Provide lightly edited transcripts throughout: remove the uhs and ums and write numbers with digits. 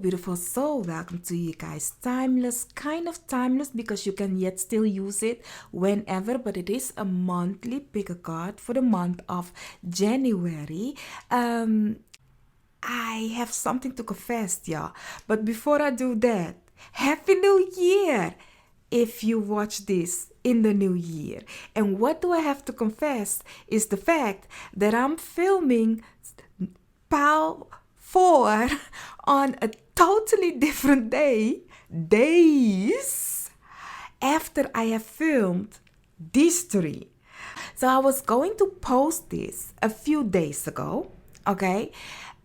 beautiful soul. Welcome to you guys. Timeless, kind of timeless because you can yet still use it whenever, but it is a monthly pick a card for the month of January. I have something to confess, y'all. But before I do that, Happy New Year! If you watch this in the new year. And what do I have to confess is the fact that I'm filming PAL 4 on a totally different days after I have filmed these three. So I was going to post this a few days ago, okay?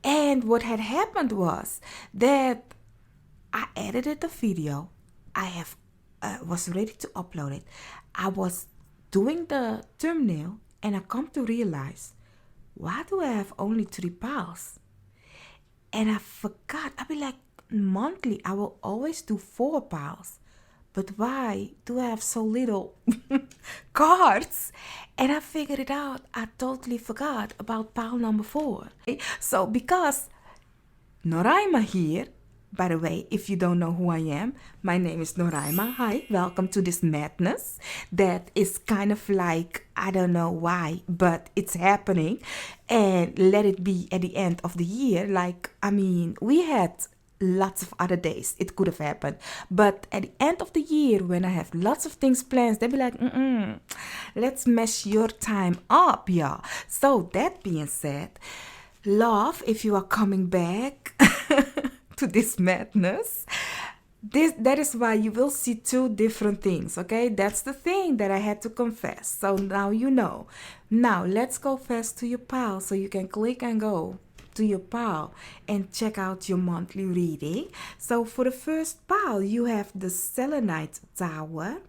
And what had happened was that I edited the video. I was ready to upload it. I was doing the thumbnail and I come to realize, why do I have only 3 PALs? And I forgot. I'll be like, monthly, I will always do 4 PALs. But why do I have so little cards? And I figured it out. I totally forgot about PAL number 4. So because Noraima here, by the way, if you don't know who I am, my name is Noraima. Hi, welcome to this madness that is kind of like, I don't know why, but it's happening. And let it be at the end of the year. Like, I mean, we had lots of other days it could have happened. But at the end of the year, when I have lots of things planned, they'll be like, let's mess your time up, y'all. So that being said, love, if you are coming back to this madness, that is why you will see 2 different things, okay? That's the thing that I had to confess. So now you know. Now let's go fast to your PAL so you can click and go to your PAL and check out your monthly reading. So for the first PAL, you have the Selenite Tower.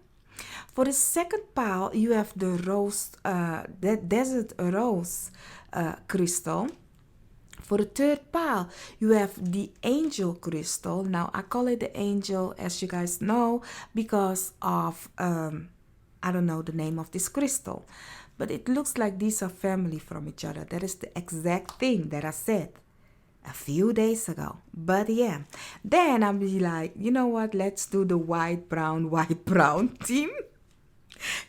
For the second PAL, you have the rose, the desert rose crystal. For the third PAL, you have the angel crystal. Now, I call it the angel, as you guys know, because of, I don't know the name of this crystal. But it looks like these are family from each other. That is the exact thing that I said a few days ago. But yeah, then I'll be like, you know what? Let's do the white, brown team.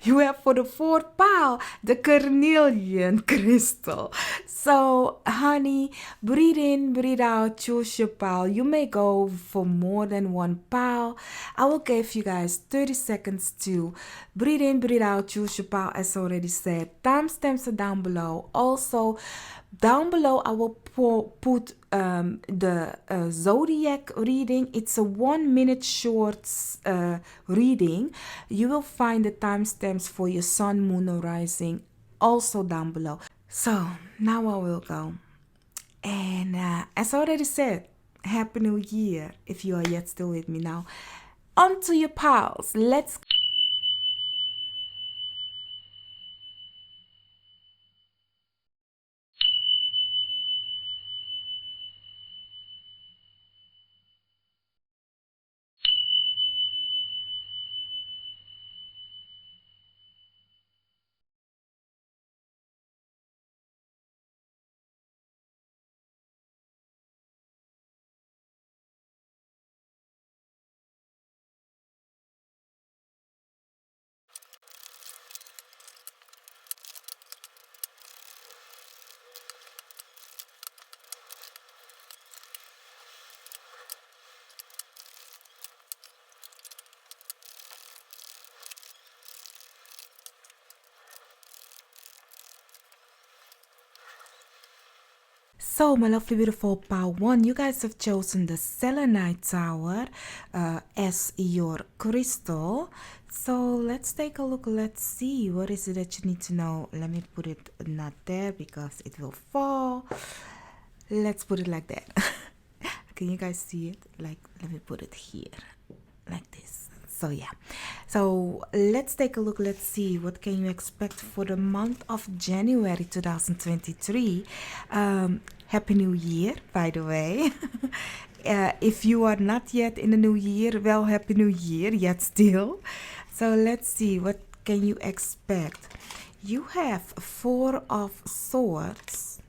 You have for the 4th PAL, the carnelian crystal. So, honey, breathe in, breathe out, choose your PAL. You may go for more than 1 PAL. I will give you guys 30 seconds to breathe in, breathe out, choose your PAL, as already said. Timestamps are down below. Also, down below, I will put the zodiac reading. It's a 1-minute short reading. You will find the timestamps for your sun, moon, or rising also down below. So now I will go. And as I already said, Happy New Year if you are yet still with me now. On to your PALs. Let's So, my lovely, beautiful PAL 1, you guys have chosen the Selenite Tower as your crystal. So, let's take a look. Let's see. What is it that you need to know? Let me put it not there because it will fall. Let's put it like that. Can you guys see it? Like, let me put it here. Like this. So yeah, so let's take a look. Let's see what can you expect for the month of January 2023. Happy New Year, by the way. If you are not yet in the new year, well, Happy New Year yet still. So let's see, what can you expect? You have 4 of Swords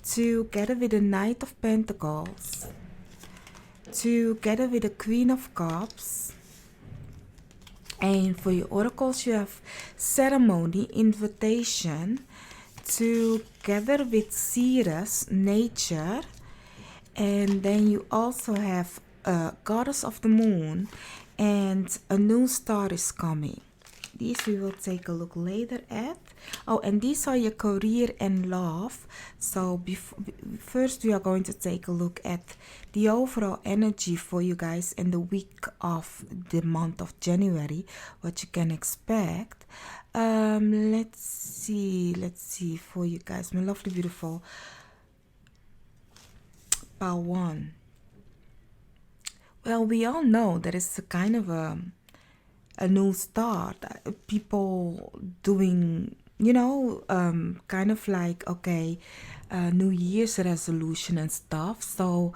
together with the Knight of Pentacles together with the Queen of Cups. And for your oracles, you have ceremony, invitation, together with Ceres, nature. And then you also have a goddess of the moon, and a new star is coming. These we will take a look later at. Oh, and these are your career and love. So first we are going to take a look at the overall energy for you guys in the week of the month of January, what you can expect. Let's see for you guys, my lovely beautiful pile 1. Well, we all know that it's a kind of a new start, people doing, kind of like, okay, New Year's resolution and stuff. So,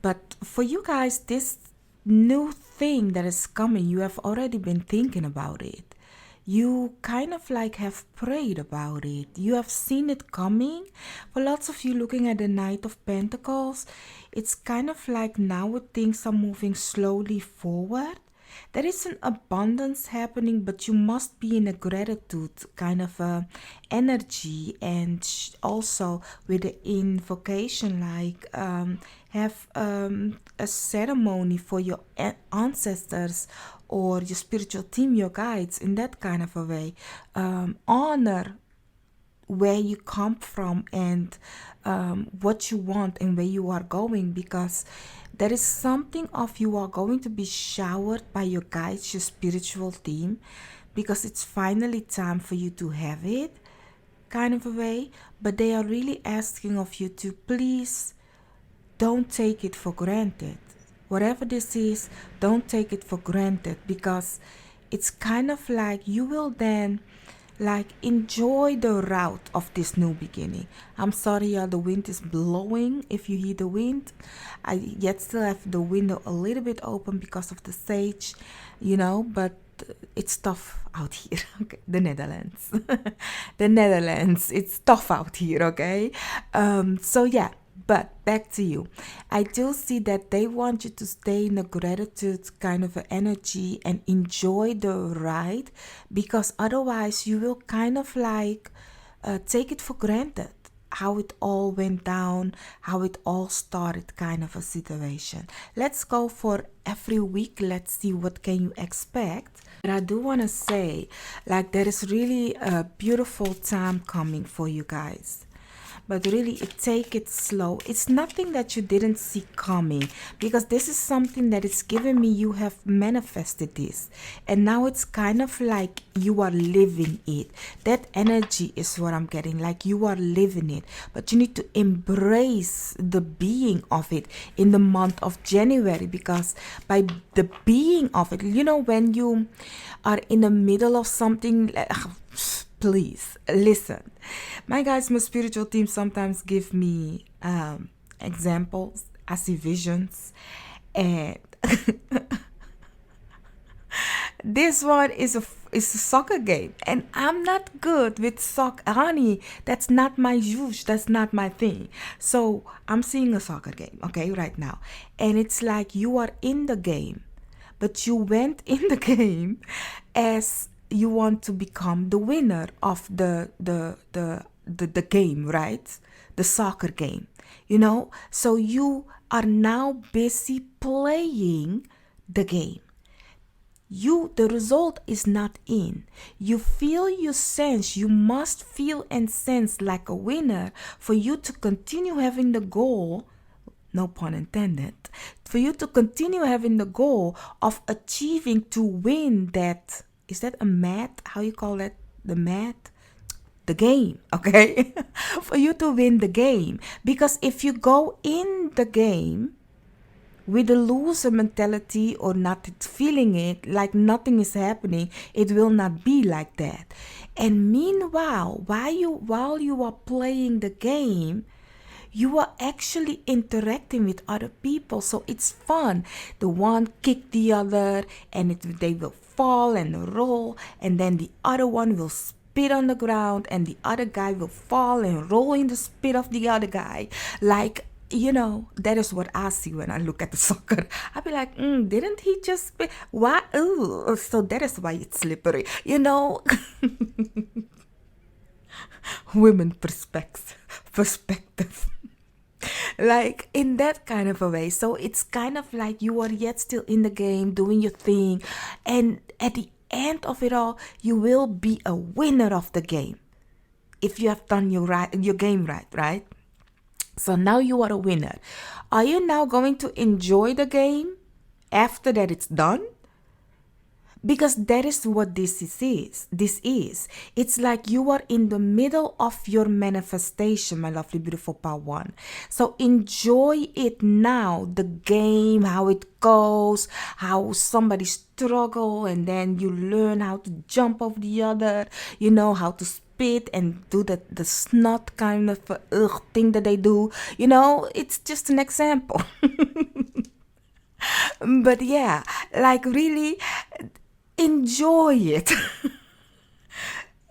but for you guys, this new thing that is coming, you have already been thinking about it. You kind of like have prayed about it. You have seen it coming. For lots of you looking at the Knight of Pentacles, it's kind of like now things are moving slowly forward. There is an abundance happening, but you must be in a gratitude kind of energy, and also with the invocation, like have a ceremony for your ancestors or your spiritual team, your guides, in that kind of a way. Honor where you come from and what you want and where you are going, because there is something of you are going to be showered by your guides, your spiritual team, because it's finally time for you to have it, kind of a way. But they are really asking of you to please don't take it for granted. Whatever this is, don't take it for granted, because it's kind of like you will then like enjoy the route of this new beginning. I'm sorry, y'all, the wind is blowing. If you hear the wind, I yet still have the window a little bit open because of the sage, but it's tough out here. Okay, the Netherlands. The Netherlands, it's tough out here. Okay, so yeah. But back to you. I do see that they want you to stay in a gratitude kind of energy and enjoy the ride, because otherwise you will kind of like take it for granted how it all went down, how it all started, kind of a situation. Let's go for every week. Let's see what can you expect. But I do want to say, like, there is really a beautiful time coming for you guys. But really, take it slow. It's nothing that you didn't see coming, because this is something that is giving me, you have manifested this, and now it's kind of like you are living it. That energy is what I'm getting, like you are living it, but you need to embrace the being of it in the month of January, because by the being of it, when you are in the middle of something, please listen. My guys, my spiritual team sometimes give me examples. I see visions, and this one is a soccer game, and I'm not good with soccer, honey. That's not my juice. That's not my thing. So I'm seeing a soccer game, okay, right now, and it's like you are in the game, but you went in the game as you want to become the winner of the game, right? The soccer game, so you are now busy playing the game. The result is not in. You feel, you sense, you must feel and sense like a winner for you to continue having the goal, no pun intended, for you to continue having the goal of achieving to win that. Is that a mat? How you call that? The mat? The game, okay? For you to win the game. Because if you go in the game with a loser mentality or not feeling it, like nothing is happening, it will not be like that. And meanwhile, while you are playing the game, you are actually interacting with other people, so it's fun. The one kick the other, and they will fall and roll, and then the other one will spit on the ground, and the other guy will fall and roll in the spit of the other guy. Like, That is what I see when I look at the soccer. I be like, didn't he just why? Ooh, so that is why it's slippery. Women perspective. Like in that kind of a way. So it's kind of like you are yet still in the game doing your thing, and at the end of it all, you will be a winner of the game if you have done your game right. So now you are a winner. Are you now going to enjoy the game after that it's done? Because that is what this is. It's like you are in the middle of your manifestation, my lovely beautiful power one. So enjoy it now, the game, how it goes, how somebody struggle and then you learn how to jump off the other, how to spit and do the snot kind of thing that they do. It's just an example. But yeah, like really enjoy it.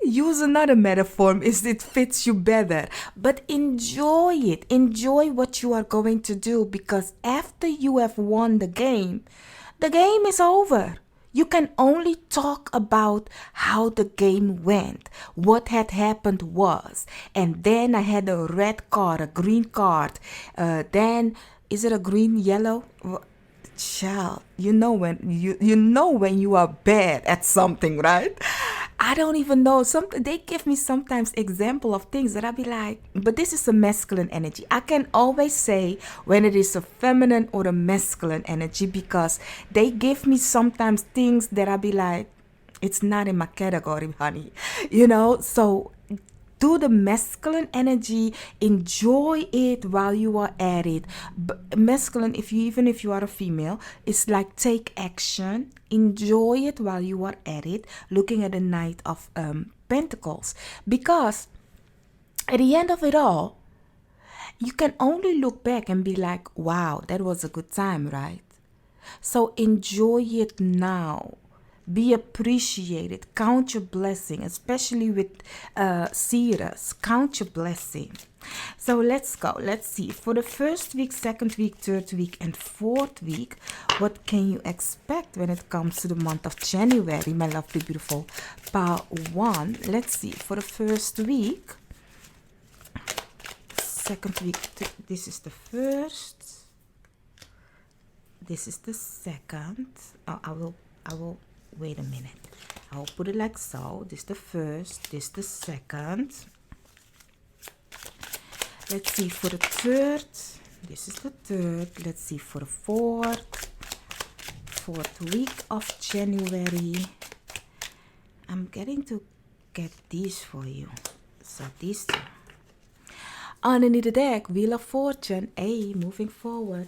Use another metaphor if it fits you better, but enjoy it. Enjoy what you are going to do, because after you have won the game is over. You can only talk about how the game went, what had happened was, and then I had a red card, a green card, then is it a green, yellow? Child, when you are bad at something, right? I don't even know. They give me sometimes example of things that I be like, but this is a masculine energy. I can always say when it is a feminine or a masculine energy, because they give me sometimes things that I be like, it's not in my category, honey. So do the masculine energy, enjoy it while you are at it. Masculine, even if you are a female, it's like take action, enjoy it while you are at it, looking at the Knight of Pentacles, because at the end of it all, you can only look back and be like, wow, that was a good time, right? So enjoy it now. Be appreciated. Count your blessing, especially with seers. Count your blessing. So let's go. Let's see. For the first week, second week, third week, and fourth week, what can you expect when it comes to the month of January, my lovely, beautiful power one? Let's see. For the first week, second week, this is the first. This is the second. Oh, I will. Wait a minute. I'll put it like so. This is the first. This is the second. Let's see for the third. This is the third. Let's see for the fourth week of January. I'm getting to get these for you. So these two. Underneath the deck, Wheel of Fortune. Moving forward.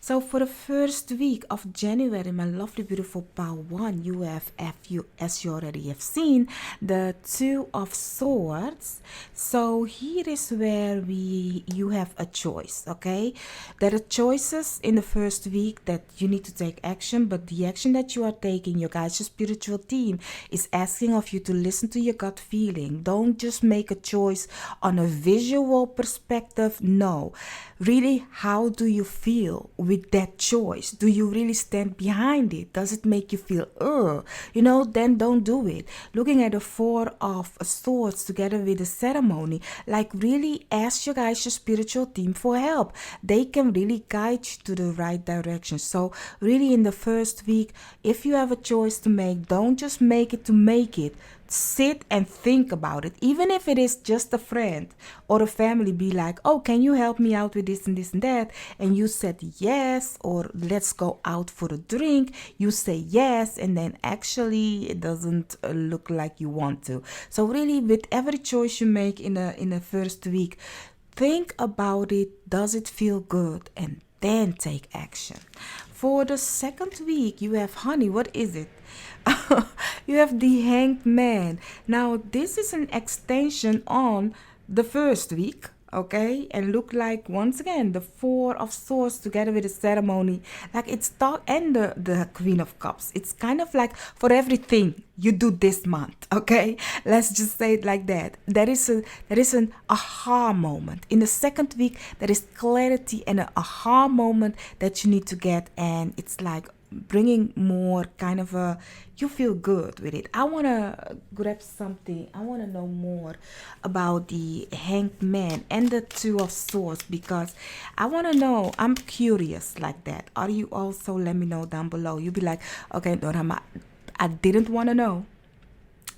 So for the first week of January, my lovely, beautiful power one, you have, as you already have seen, the Two of Swords. So here is where you have a choice, okay? There are choices in the first week that you need to take action, but the action that you are taking, your guys, your spiritual team is asking of you to listen to your gut feeling. Don't just make a choice on a visual perspective. No, really, how do you feel with that choice? Do you really stand behind it? Does it make you feel then don't do it. Looking at the Four of Swords together with the ceremony, like really ask your guys, your spiritual team, for help. They can really guide you to the right direction. So really in the first week, if you have a choice to make, don't just make it to make it. Sit and think about it. Even if it is just a friend or a family, be like, oh, can you help me out with this and this and that? And you said yes, or let's go out for a drink. You say yes, and then actually it doesn't look like you want to. So really, with every choice you make in a first week, think about it. Does it feel good? And then take action. For the second week, you have, honey, what is it? You have the Hanged Man. Now, this is an extension on the first week, okay, and look like once again the Four of Swords together with the ceremony, like it's talk and the Queen of Cups. It's kind of like for everything you do this month, okay, let's just say it like that. There is an aha moment in the second week. There is clarity and an aha moment that you need to get, and it's like bringing more kind of a, you feel good with it. I want to grab something. I want to know more about the Hanged Man and the Two of Swords, because I want to know. I'm curious like that. Are you also? Let me know down below. You'll be like, okay, Dorama, I didn't want to know.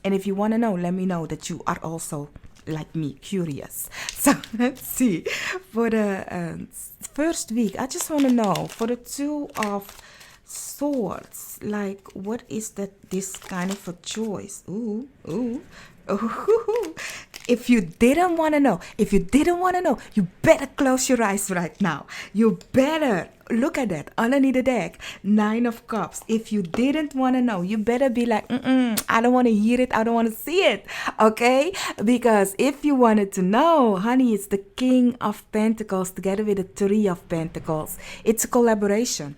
And if you want to know, let me know that you are also like me, curious. So let's see. For the first week, I just want to know for the Two of Swords, like what is that, this kind of a choice? Ooh, ooh, ooh. If you didn't want to know, you better close your eyes right now. You better look at that underneath the deck, Nine of Cups. If you didn't want to know, you better be like, I don't want to hear it, I don't want to see it, okay? Because if you wanted to know, honey, it's the King of Pentacles together with the Three of Pentacles. It's a collaboration.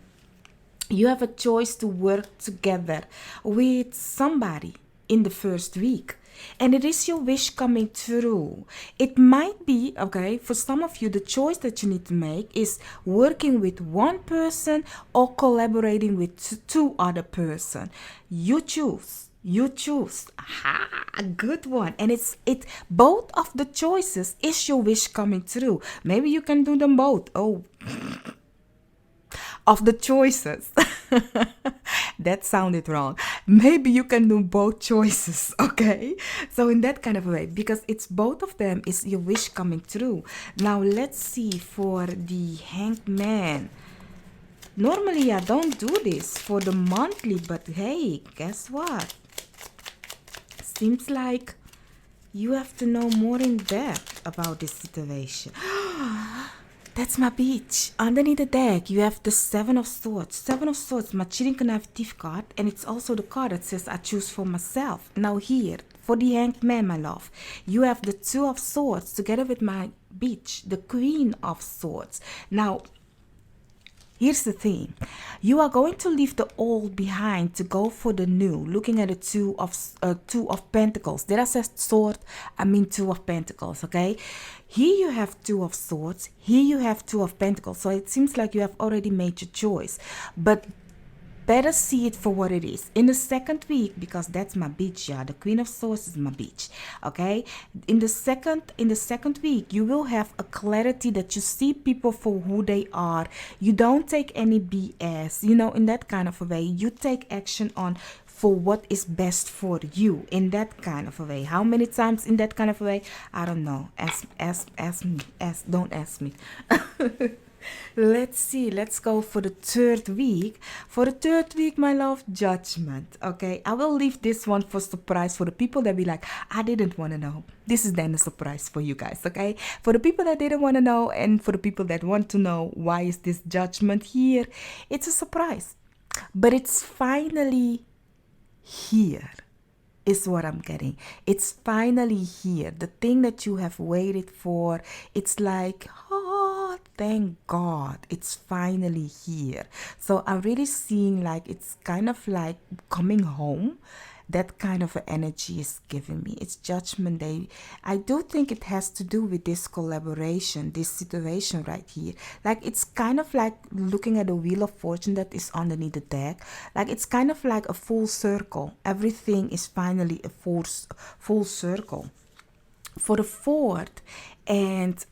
You have a choice to work together with somebody in the first week. And it is your wish coming true. It might be, okay, for some of you, the choice that you need to make is working with one person or collaborating with two other person. You choose. You choose. Aha, a good one. And it's both of the choices is your wish coming true. Maybe you can do them both. Oh, of the choices. That sounded wrong. Maybe you can do both choices, okay? So in that kind of a way, because it's both of them is your wish coming true. Now let's see for the Hanged Man. Normally I don't do this for the monthly, but hey, guess what? Seems like you have to know more in depth about this situation. That's my beach. Underneath the deck, you have the Seven of Swords. Seven of Swords, my cheating connective card, and it's also the card that says I choose for myself. Now here, for the Hanged Man, my love, you have the Two of Swords together with my beach, the Queen of Swords. Now, here's the thing. You are going to leave the old behind to go for the new. Looking at the Two of Pentacles. Did I say sword? I mean Two of Pentacles, okay? Here you have Two of Swords. Here you have Two of Pentacles. So it seems like you have already made your choice. But better see it for what it is. In the second week, because that's my beach, yeah. The Queen of Swords is my beach, okay? In the second week, you will have a clarity that you see people for who they are. You don't take any BS, you know, in that kind of a way. You take action on for what is best for you in that kind of a way. How many times in that kind of a way? I don't know. Don't ask me. Let's see. Let's go for the third week. For the third week, my love, Judgment. Okay, I will leave this one for surprise for the people that be like, I didn't want to know. This is then a surprise for you guys. Okay, for the people that didn't want to know, and for the people that want to know why is this Judgment here, it's a surprise, but it's finally here. Is what I'm getting. It's finally here. The thing that you have waited for. It's like, oh, thank God. It's finally here. So I'm really seeing like it's kind of like coming home. That kind of energy is giving me. It's Judgment Day. I do think it has to do with this collaboration, this situation right here. Like it's kind of like looking at the Wheel of Fortune that is underneath the deck. Like it's kind of like a full circle. Everything is finally a full circle. For the fourth and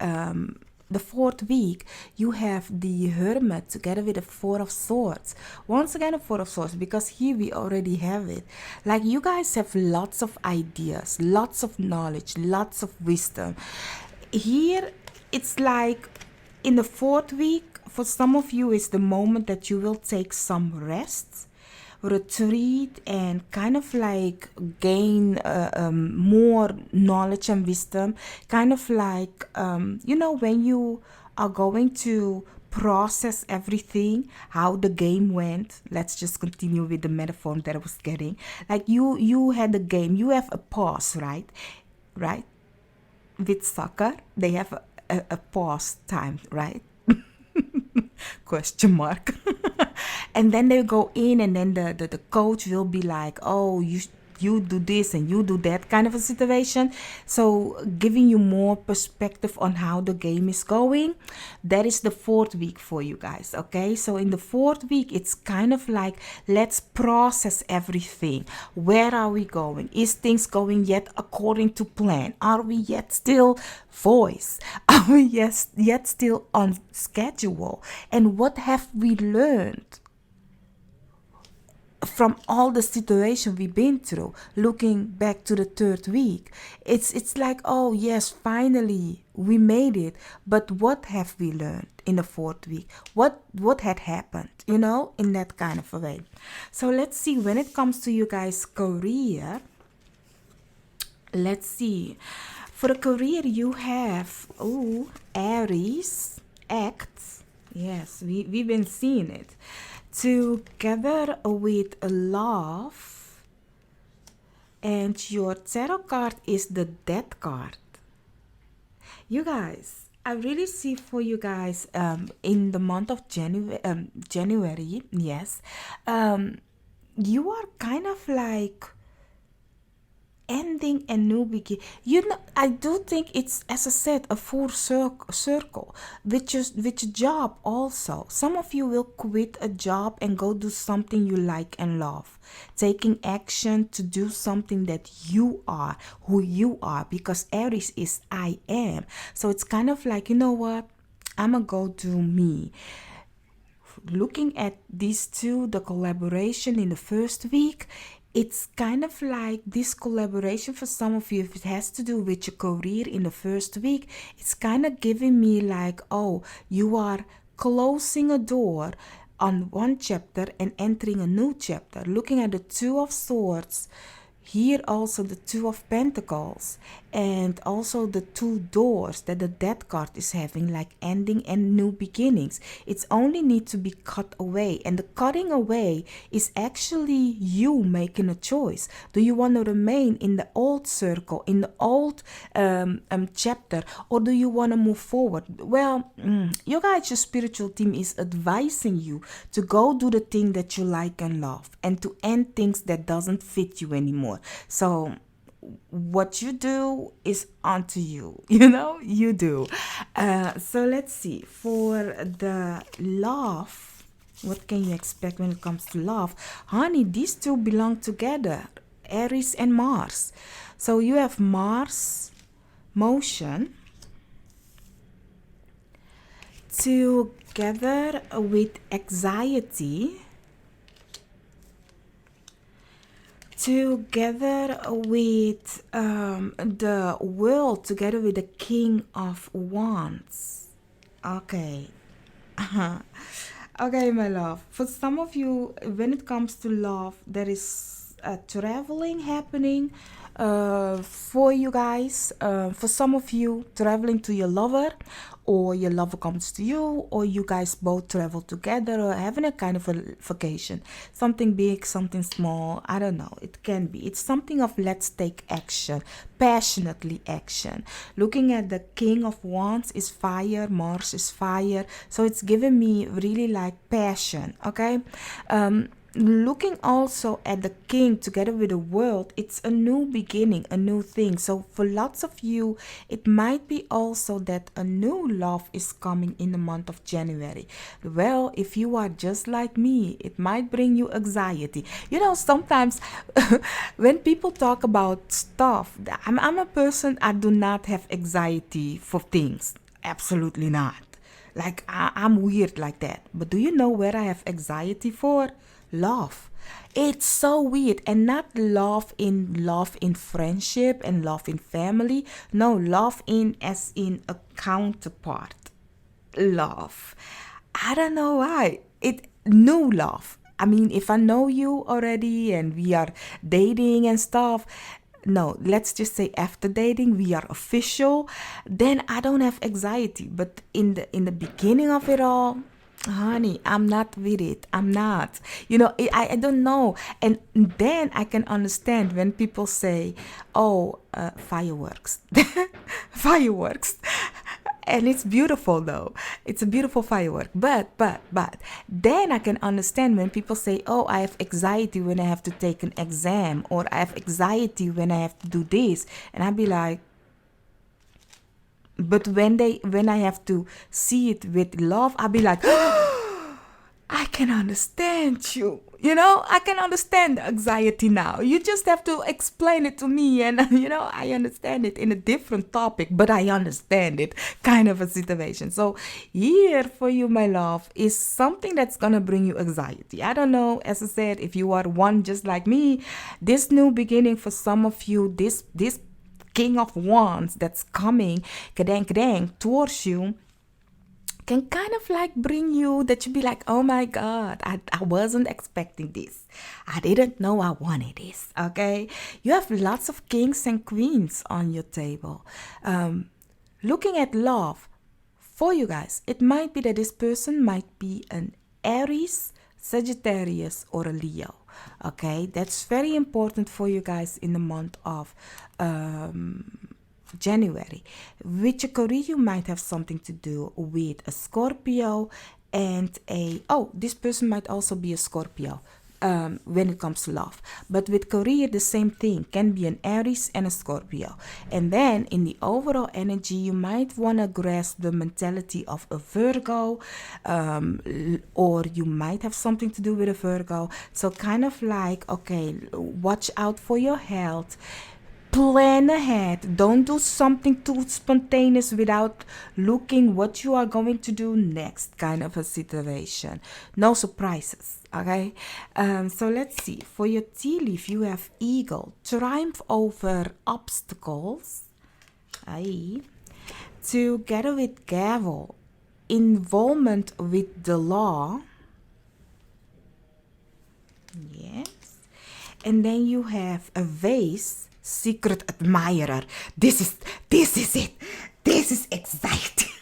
the fourth week, you have the Hermit together with the Four of Swords. Once again, a Four of Swords, because here we already have it. Like you guys have lots of ideas, lots of knowledge, lots of wisdom. Here, it's like in the fourth week, for some of you, it's the moment that you will take some rest, retreat, and kind of like gain more knowledge and wisdom, kind of like you know, when you are going to process everything, how the game went. Let's just continue with the metaphor that I was getting. Like you had the game, you have a pause, right with soccer, they have a pause time, right? Question mark. And then they go in, and then the coach will be like, oh, you do this and you do that, kind of a situation. So giving you more perspective on how the game is going. That is the 4th week for you guys. Okay, so in the 4th week, it's kind of like, let's process everything. Where are we going? Is things going yet according to plan? Are we yet still voice? Are we yet still on schedule? And what have we learned from all the situation we've been through? Looking back to the 3rd week, it's like, oh yes, finally we made it. But what have we learned in the 4th week? What had happened, in that kind of a way? So let's see, when it comes to you guys' career, let's see. For a career, you have Aries acts. Yes, we've been seeing it together with love, and your tarot card is the Death card. You guys, I really see for you guys in the month of January, yes, you are kind of like ending a new beginning. I do think it's, as I said, a full circle with your job also. Some of you will quit a job and go do something you like and love, taking action to do something that you are, who you are, because Aries is I am. So it's kind of like, you know what, I'm gonna go do me. Looking at these two, the collaboration in the 1st week, it's kind of like this collaboration for some of you, if it has to do with your career in the 1st week, it's kind of giving me like, oh, you are closing a door on one chapter and entering a new chapter. Looking at the 2 of Swords, here also the 2 of Pentacles, and also the 2 doors that the Death card is having, like ending and new beginnings. It's only need to be cut away, and the cutting away is actually you making a choice. Do you want to remain in the old circle, in the old chapter, or do you want to move forward? Well, your guys, your spiritual team is advising you to go do the thing that you like and love, and to end things that doesn't fit you anymore. So what you do is onto you, you do. So let's see, for the love, what can you expect when it comes to love? Honey, these two belong together, Aries and Mars. So you have Mars motion together with anxiety, together with the World, together with the King of Wands. Okay. Okay, my love. For some of you, when it comes to love, there is traveling happening for you guys. For some of you, traveling to your lover, or your lover comes to you, or you guys both travel together, or having a kind of a vacation. Something big, something small, I don't know. It can be. It's something of let's take action, passionately action. Looking at the King of Wands is fire, Mars is fire. So it's giving me really like passion, okay? Looking also at the King together with the World, it's a new beginning, a new thing. So for lots of you, it might be also that a new love is coming in the month of January. Well, if you are just like me, it might bring you anxiety. Sometimes when people talk about stuff, I'm a person, I do not have anxiety for things. Absolutely not. Like I'm weird like that. But do you know where I have anxiety for? Love. It's so weird. And not love in friendship and love in family. No, love in as in a counterpart. Love. I don't know why. New love. I mean, if I know you already and we are dating and stuff, no, let's just say after dating we are official, then I don't have anxiety. But in the beginning of it all, honey, I'm not with it. I'm not. I don't know. And then I can understand when people say, oh, fireworks. Fireworks. And it's beautiful though. It's a beautiful firework. But then I can understand when people say, "Oh, I have anxiety when I have to take an exam," or "I have anxiety when I have to do this," and I'd be like, but when I have to see it with love, I'll be like, I can understand you. I can understand the anxiety now. You just have to explain it to me, and I understand it in a different topic, but I understand it, kind of a situation. So here for you, my love, is something that's gonna bring you anxiety. I don't know, as I said, if you are one just like me, this new beginning for some of you, this King of Wands that's coming, kadang towards you, can kind of like bring you that you be like, oh my God, I wasn't expecting this. I didn't know I wanted this. Okay. You have lots of kings and queens on your table. Looking at love for you guys, it might be that this person might be an Aries, Sagittarius, or a Leo. Okay, that's very important for you guys in the month of January. With your career, you might have something to do with a Scorpio and this person might also be a Scorpio. When it comes to love, but with career, the same thing, can be an Aries and a Scorpio. And then in the overall energy, you might want to grasp the mentality of a Virgo, or you might have something to do with a Virgo. So kind of like, okay, watch out for your health. Plan ahead. Don't do something too spontaneous without looking what you are going to do next, kind of a situation. No surprises. Okay, so let's see. For your tea leaf, you have eagle, triumph over obstacles. Aye. Together with gavel, involvement with the law. Yes. And then you have a vase, secret admirer. This is it. This is exciting.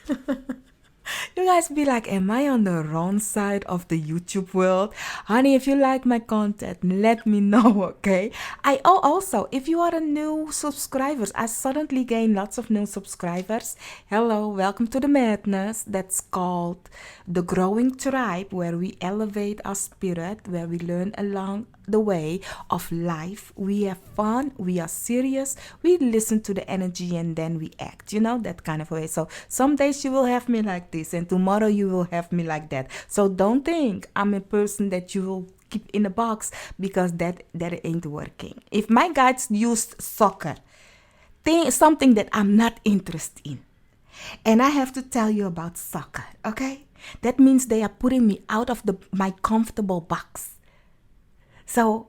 You guys be like, am I on the wrong side of the YouTube world? Honey, if you like my content, let me know, okay? Also, if you are a new subscribers, I suddenly gained lots of new subscribers. Hello, welcome to the madness. That's called the Growing Tribe, where we elevate our spirit, where we learn along the way of life. We have fun, we are serious, we listen to the energy, and then we act, that kind of way. So some days you will have me like this, and tomorrow you will have me like that. So don't think I'm a person that you will keep in a box, because that ain't working. If my guides used soccer, something that I'm not interested in, and I have to tell you about soccer, okay? That means they are putting me out of my comfortable box. So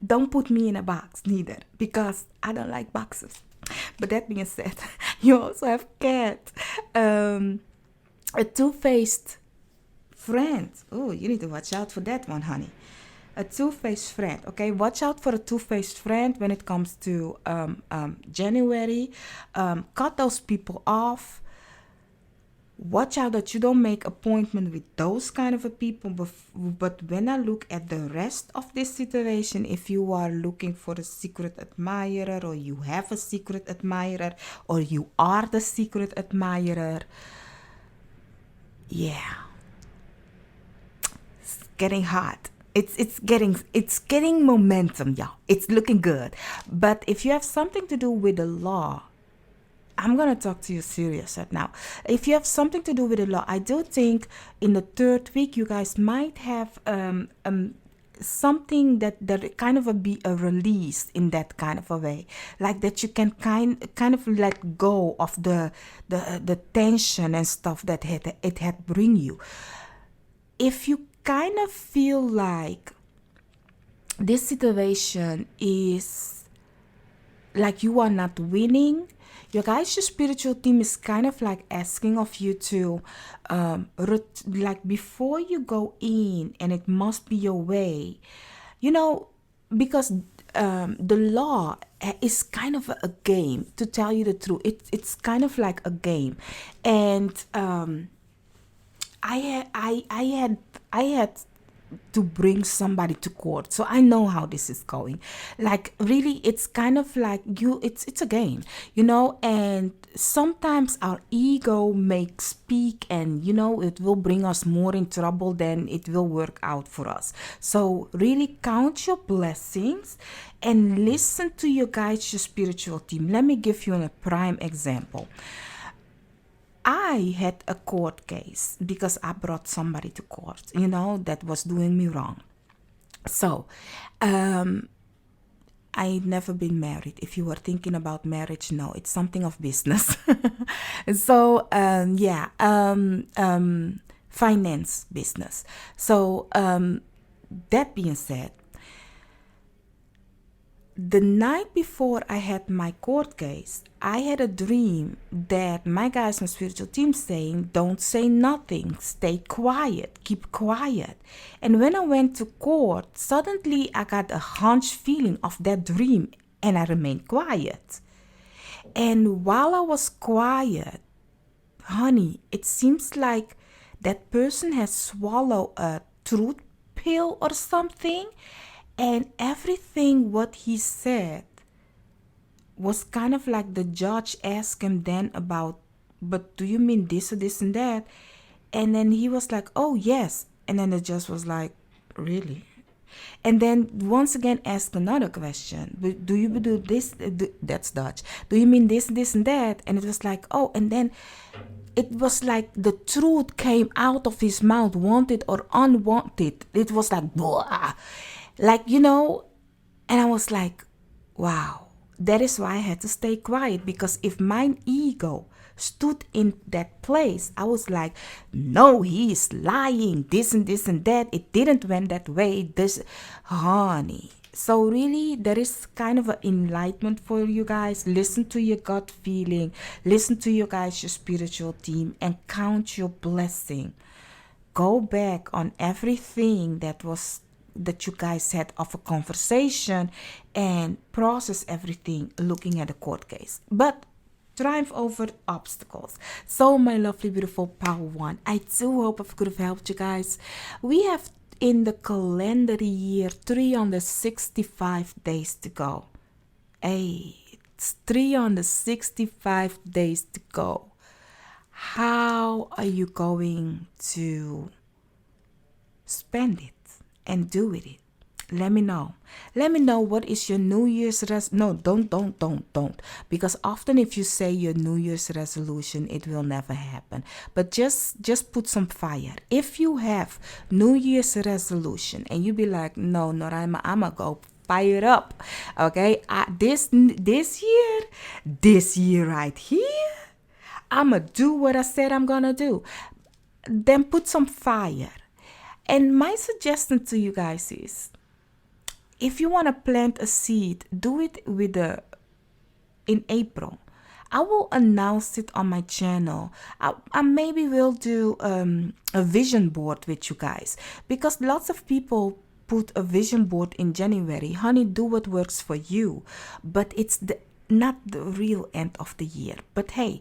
don't put me in a box neither, because I don't like boxes. But that being said, you also have cat, a two-faced friend. Oh, you need to watch out for that one, honey. A two-faced friend. Okay, watch out for a two-faced friend when it comes to January. Cut those people off. Watch out that you don't make appointment with those kind of a people. But when I look at the rest of this situation, if you are looking for a secret admirer, or you have a secret admirer, or you are the secret admirer, yeah, it's getting hot. It's getting momentum, y'all. It's looking good. But if you have something to do with the law, I'm going to talk to you serious right now. If you have something to do with the law, I do think in the third week, you guys might have something that kind of be a release in that kind of a way. Like that you can kind of let go of the tension and stuff that it had bring you. If you kind of feel like this situation is like you are not winning, your guys, your spiritual team is kind of like asking of you to, like before you go in, and it must be your way, because the law is kind of a game, to tell you the truth. It's kind of like a game, and I had to bring somebody to court. So I know how this is going. Like really, it's kind of like it's a game, and sometimes our ego may speak, and it will bring us more in trouble than it will work out for us. So really count your blessings and listen to your guides, your spiritual team. Let me give you a prime example. I had a court case because I brought somebody to court, that was doing me wrong. So, I never been married. If you were thinking about marriage, no, it's something of business. So, finance business. So, that being said, the night before I had my court case, I had a dream that my guys from spiritual team saying, don't say nothing, stay quiet, keep quiet. And when I went to court, suddenly I got a hunch feeling of that dream and I remained quiet. And while I was quiet, honey, it seems like that person has swallowed a truth pill or something, and everything what he said was kind of like the judge asked him then about, but do you mean this or this and that? And then he was like, oh yes. And then the judge was like, really? And then once again asked another question, but do you do this? That's Dutch. Do you mean this, this and that? And it was like, oh, and then it was like the truth came out of his mouth, wanted or unwanted. It was like, blah. Like, and I was like, wow, that is why I had to stay quiet, because if my ego stood in that place, I was like, no, he is lying, this and this and that. It didn't went that way. This, honey. So really, there is kind of an enlightenment for you guys. Listen to your gut feeling. Listen to your guys, your spiritual team, and count your blessing. Go back on everything that you guys had of a conversation and process everything looking at the court case. But triumph over obstacles. So my lovely, beautiful Power One, I do hope I could have helped you guys. We have in the calendar year 365 days to go. Hey, it's 365 days to go. How are you going to spend it and do with it? Let me know. Let me know what is your New Year's no, don't. Because often if you say your New Year's resolution, it will never happen. But just put some fire. If you have New Year's resolution and you be like, no, I'ma go fire up. Okay? This year right here, I'ma do what I said I'm gonna do. Then put some fire. And my suggestion to you guys is, if you want to plant a seed, do it in April. I will announce it on my channel. I maybe will do a vision board with you guys, because lots of people put a vision board in January. Honey, do what works for you, but it's not the real end of the year. But hey,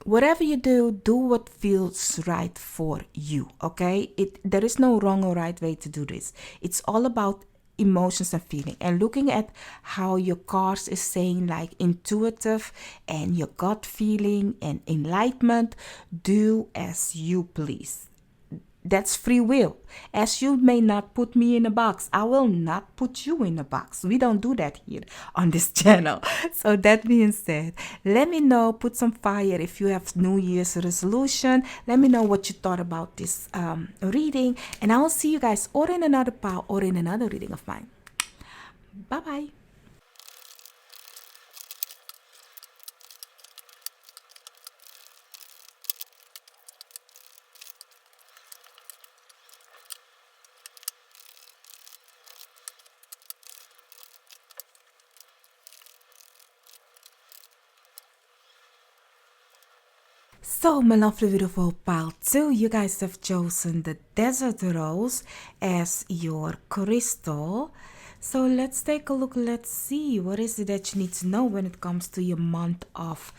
whatever you do what feels right for you, okay? There is no wrong or right way to do this. It's all about emotions and feeling, and looking at how your cards is saying, like intuitive and your gut feeling and enlightenment. Do as you please. That's free will. As you may not put me in a box, I will not put you in a box. We don't do that here on this channel. So that being said, let me know, put some fire if you have New Year's resolution. Let me know what you thought about this reading, and I will see you guys or in another pile or in another reading of mine. Bye-bye. So, my lovely, beautiful pile 2, you guys have chosen the Desert Rose as your crystal. So, let's take a look. Let's see, what is it that you need to know when it comes to your month of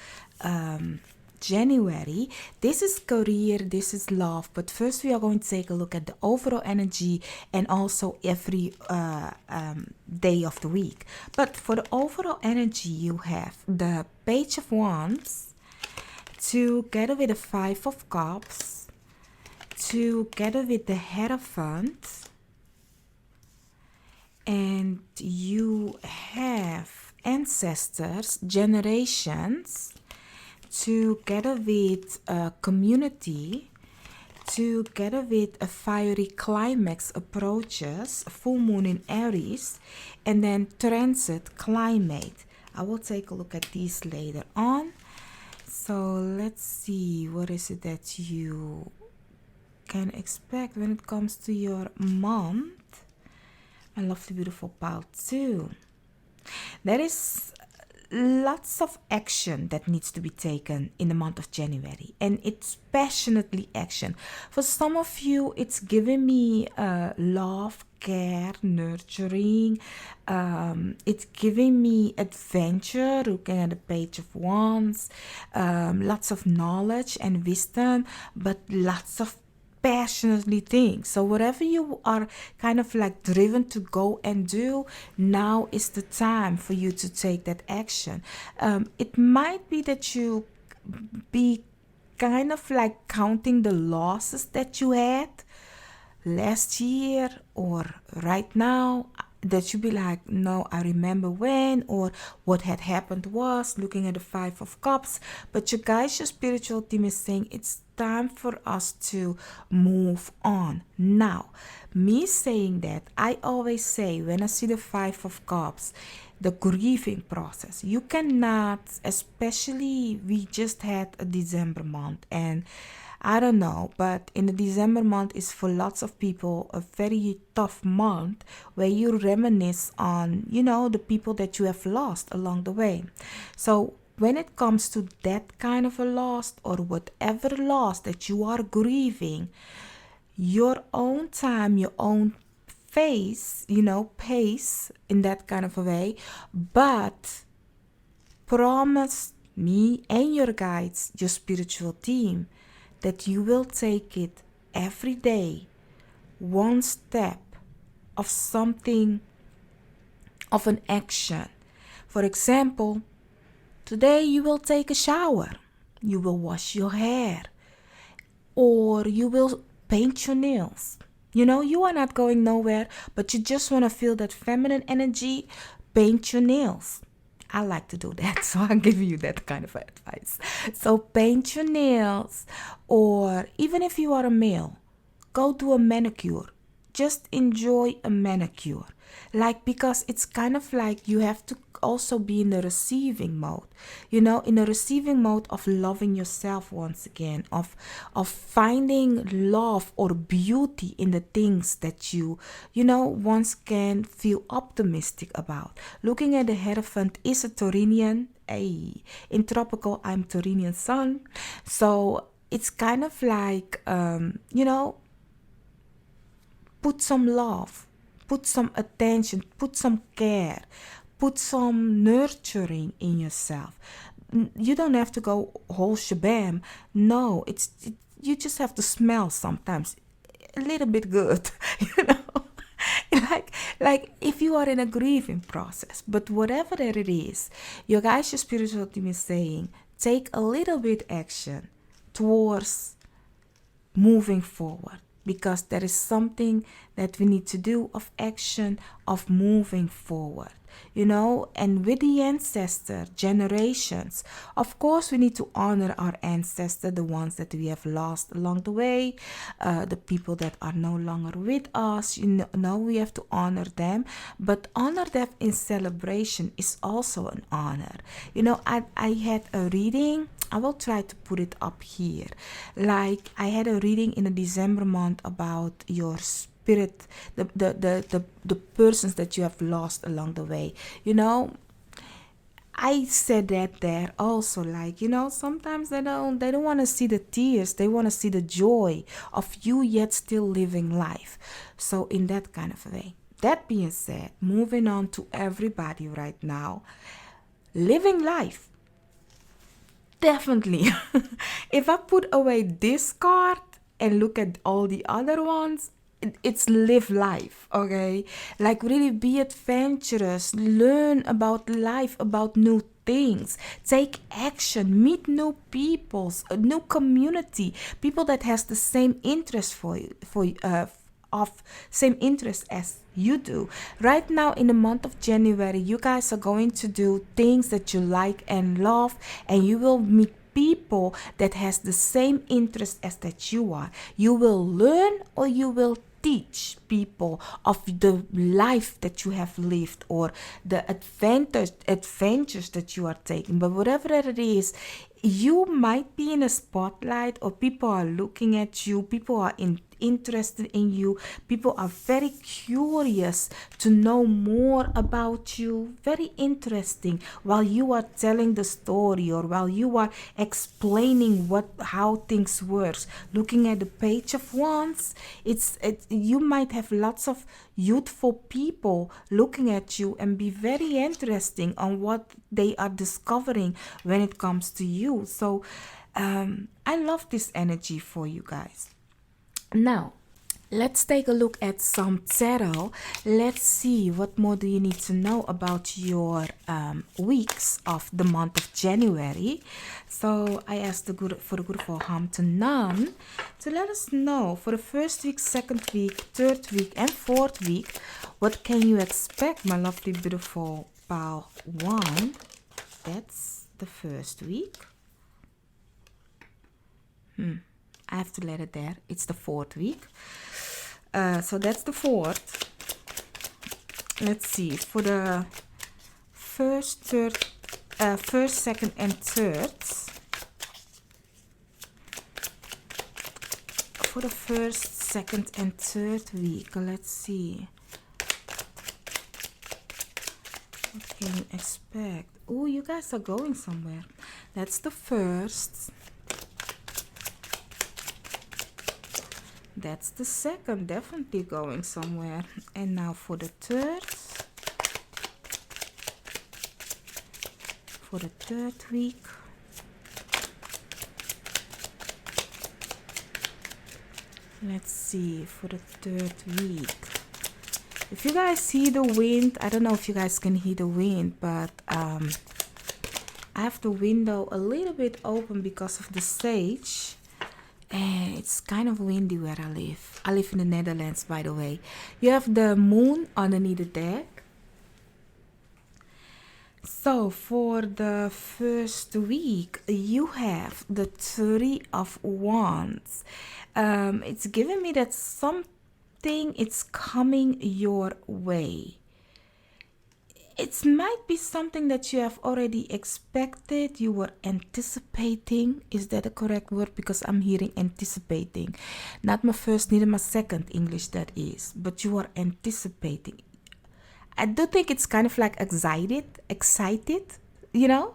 January. This is career, this is love, but first we are going to take a look at the overall energy and also every day of the week. But for the overall energy, you have the Page of Wands together with the Five of Cups, together with the Hierophant, and you have ancestors, generations, together with a community, together with a fiery climax approaches, full moon in Aries, and then transit climate. I will take a look at these later on. So let's see, what is it that you can expect when it comes to your month? I love the beautiful pile too. There is lots of action that needs to be taken in the month of January, and it's passionately action. For some of you, it's giving me love, care, nurturing. It's giving me adventure, looking at the Page of Wands, lots of knowledge and wisdom, but lots of passionately things. So whatever you are kind of like driven to go and do, now is the time for you to take that action. It might be that you be kind of like counting the losses that you had last year or right now, that you be like, no, I remember when, or what had happened was, looking at the Five of Cups. But you guys, your spiritual team is saying it's time for us to move on. Now, me saying that, I always say when I see the Five of Cups, the grieving process, you cannot, especially we just had a December month, and I don't know, but in the December month is for lots of people a very tough month where you reminisce on, the people that you have lost along the way. So when it comes to that kind of a loss, or whatever loss that you are grieving, your own time, your own pace in that kind of a way, but promise me and your guides, your spiritual team, that you will take it every day, one step of something, of an action. For example, today you will take a shower, you will wash your hair, or you will paint your nails. You are not going nowhere, but you just want to feel that feminine energy, paint your nails. I like to do that, so I'll give you that kind of advice. So paint your nails, or even if you are a male, go do a manicure. Just enjoy a manicure. Because it's kind of like you have to also be in the receiving mode, in the receiving mode of loving yourself once again, of finding love or beauty in the things that you once can feel optimistic about. Looking at the Hierophant is a Taurinian. In tropical, I'm Taurinian sun, so it's kind of like put some love, put some attention, put some care, put some nurturing in yourself. You don't have to go whole shabam. No, you just have to smell sometimes a little bit good, like if you are in a grieving process. But whatever that it is, your guys, your spiritual team is saying, take a little bit action towards moving forward, because there is something that we need to do of action, of moving forward, and with the ancestor generations, of course we need to honor our ancestor, the ones that we have lost along the way, the people that are no longer with us. We have to honor them, but honor them in celebration is also an honor. I had a reading, I will try to put it up here. I had a reading in the December month about your spirit, the persons that you have lost along the way. I said that there also, sometimes they don't want to see the tears, they want to see the joy of you yet still living life. So in that kind of way. That being said, moving on to everybody right now, living life. definitely. If I put away this card and look at all the other ones, it's live life, okay? Like really be adventurous, learn about life, about new things, take action, meet new peoples, a new community, people that has the same interest of same interest as you do. Right now in the month of January, you guys are going to do things that you like and love, and you will meet people that has the same interest as that you are. You will learn or you will teach people of the life that you have lived or the adventures that you are taking. But whatever it is, you might be in a spotlight, or people are looking at you, people are interested in you, people are very curious to know more about you, very interesting, while you are telling the story or while you are explaining how things works. Looking at the page of wands, you might have lots of youthful people looking at you and be very interesting on what they are discovering when it comes to you. So I love this energy for you guys. Now, let's take a look at some tarot. Let's see what more do you need to know about your weeks of the month of January. So I asked for the good for Ham to Nan to let us know for the first week, second week, third week, and fourth week, what can you expect, my lovely, beautiful pal one. That's the first week. I have to let it there. It's the fourth week. So that's the fourth. Let's see. For the first, second, and third. For the first, second, and third week. Let's see. What can you expect? Oh, you guys are going somewhere. That's the first. That's the second, definitely going somewhere. And now for the third. For the third week. Let's see, for the third week. If you guys see the wind, I don't know if you guys can hear the wind, but I have the window a little bit open because of the stage. And it's kind of windy where I live. I live in the Netherlands, by the way. You have the moon underneath the deck. So for the first week, you have the Three of Wands. It's giving me that something is coming your way. It might be something that you have already expected, you were anticipating. Is that a correct word? Because I'm hearing anticipating. Not my first, neither my second English, that is. But you are anticipating. I do think it's kind of like excited, you know,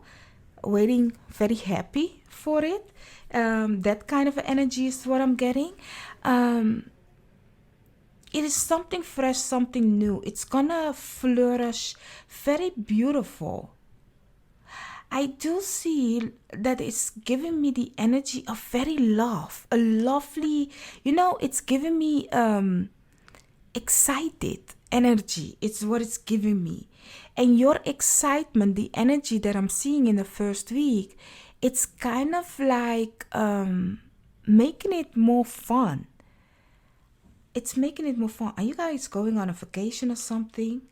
waiting, very happy for it. That kind of energy is what I'm getting. It is something fresh, something new. It's gonna flourish, very beautiful. I do see that it's giving me the energy of very love, a lovely, it's giving me excited energy. It's what it's giving me. And your excitement, the energy that I'm seeing in the first week, it's kind of like making it more fun. It's making it more fun. Are you guys going on a vacation or something?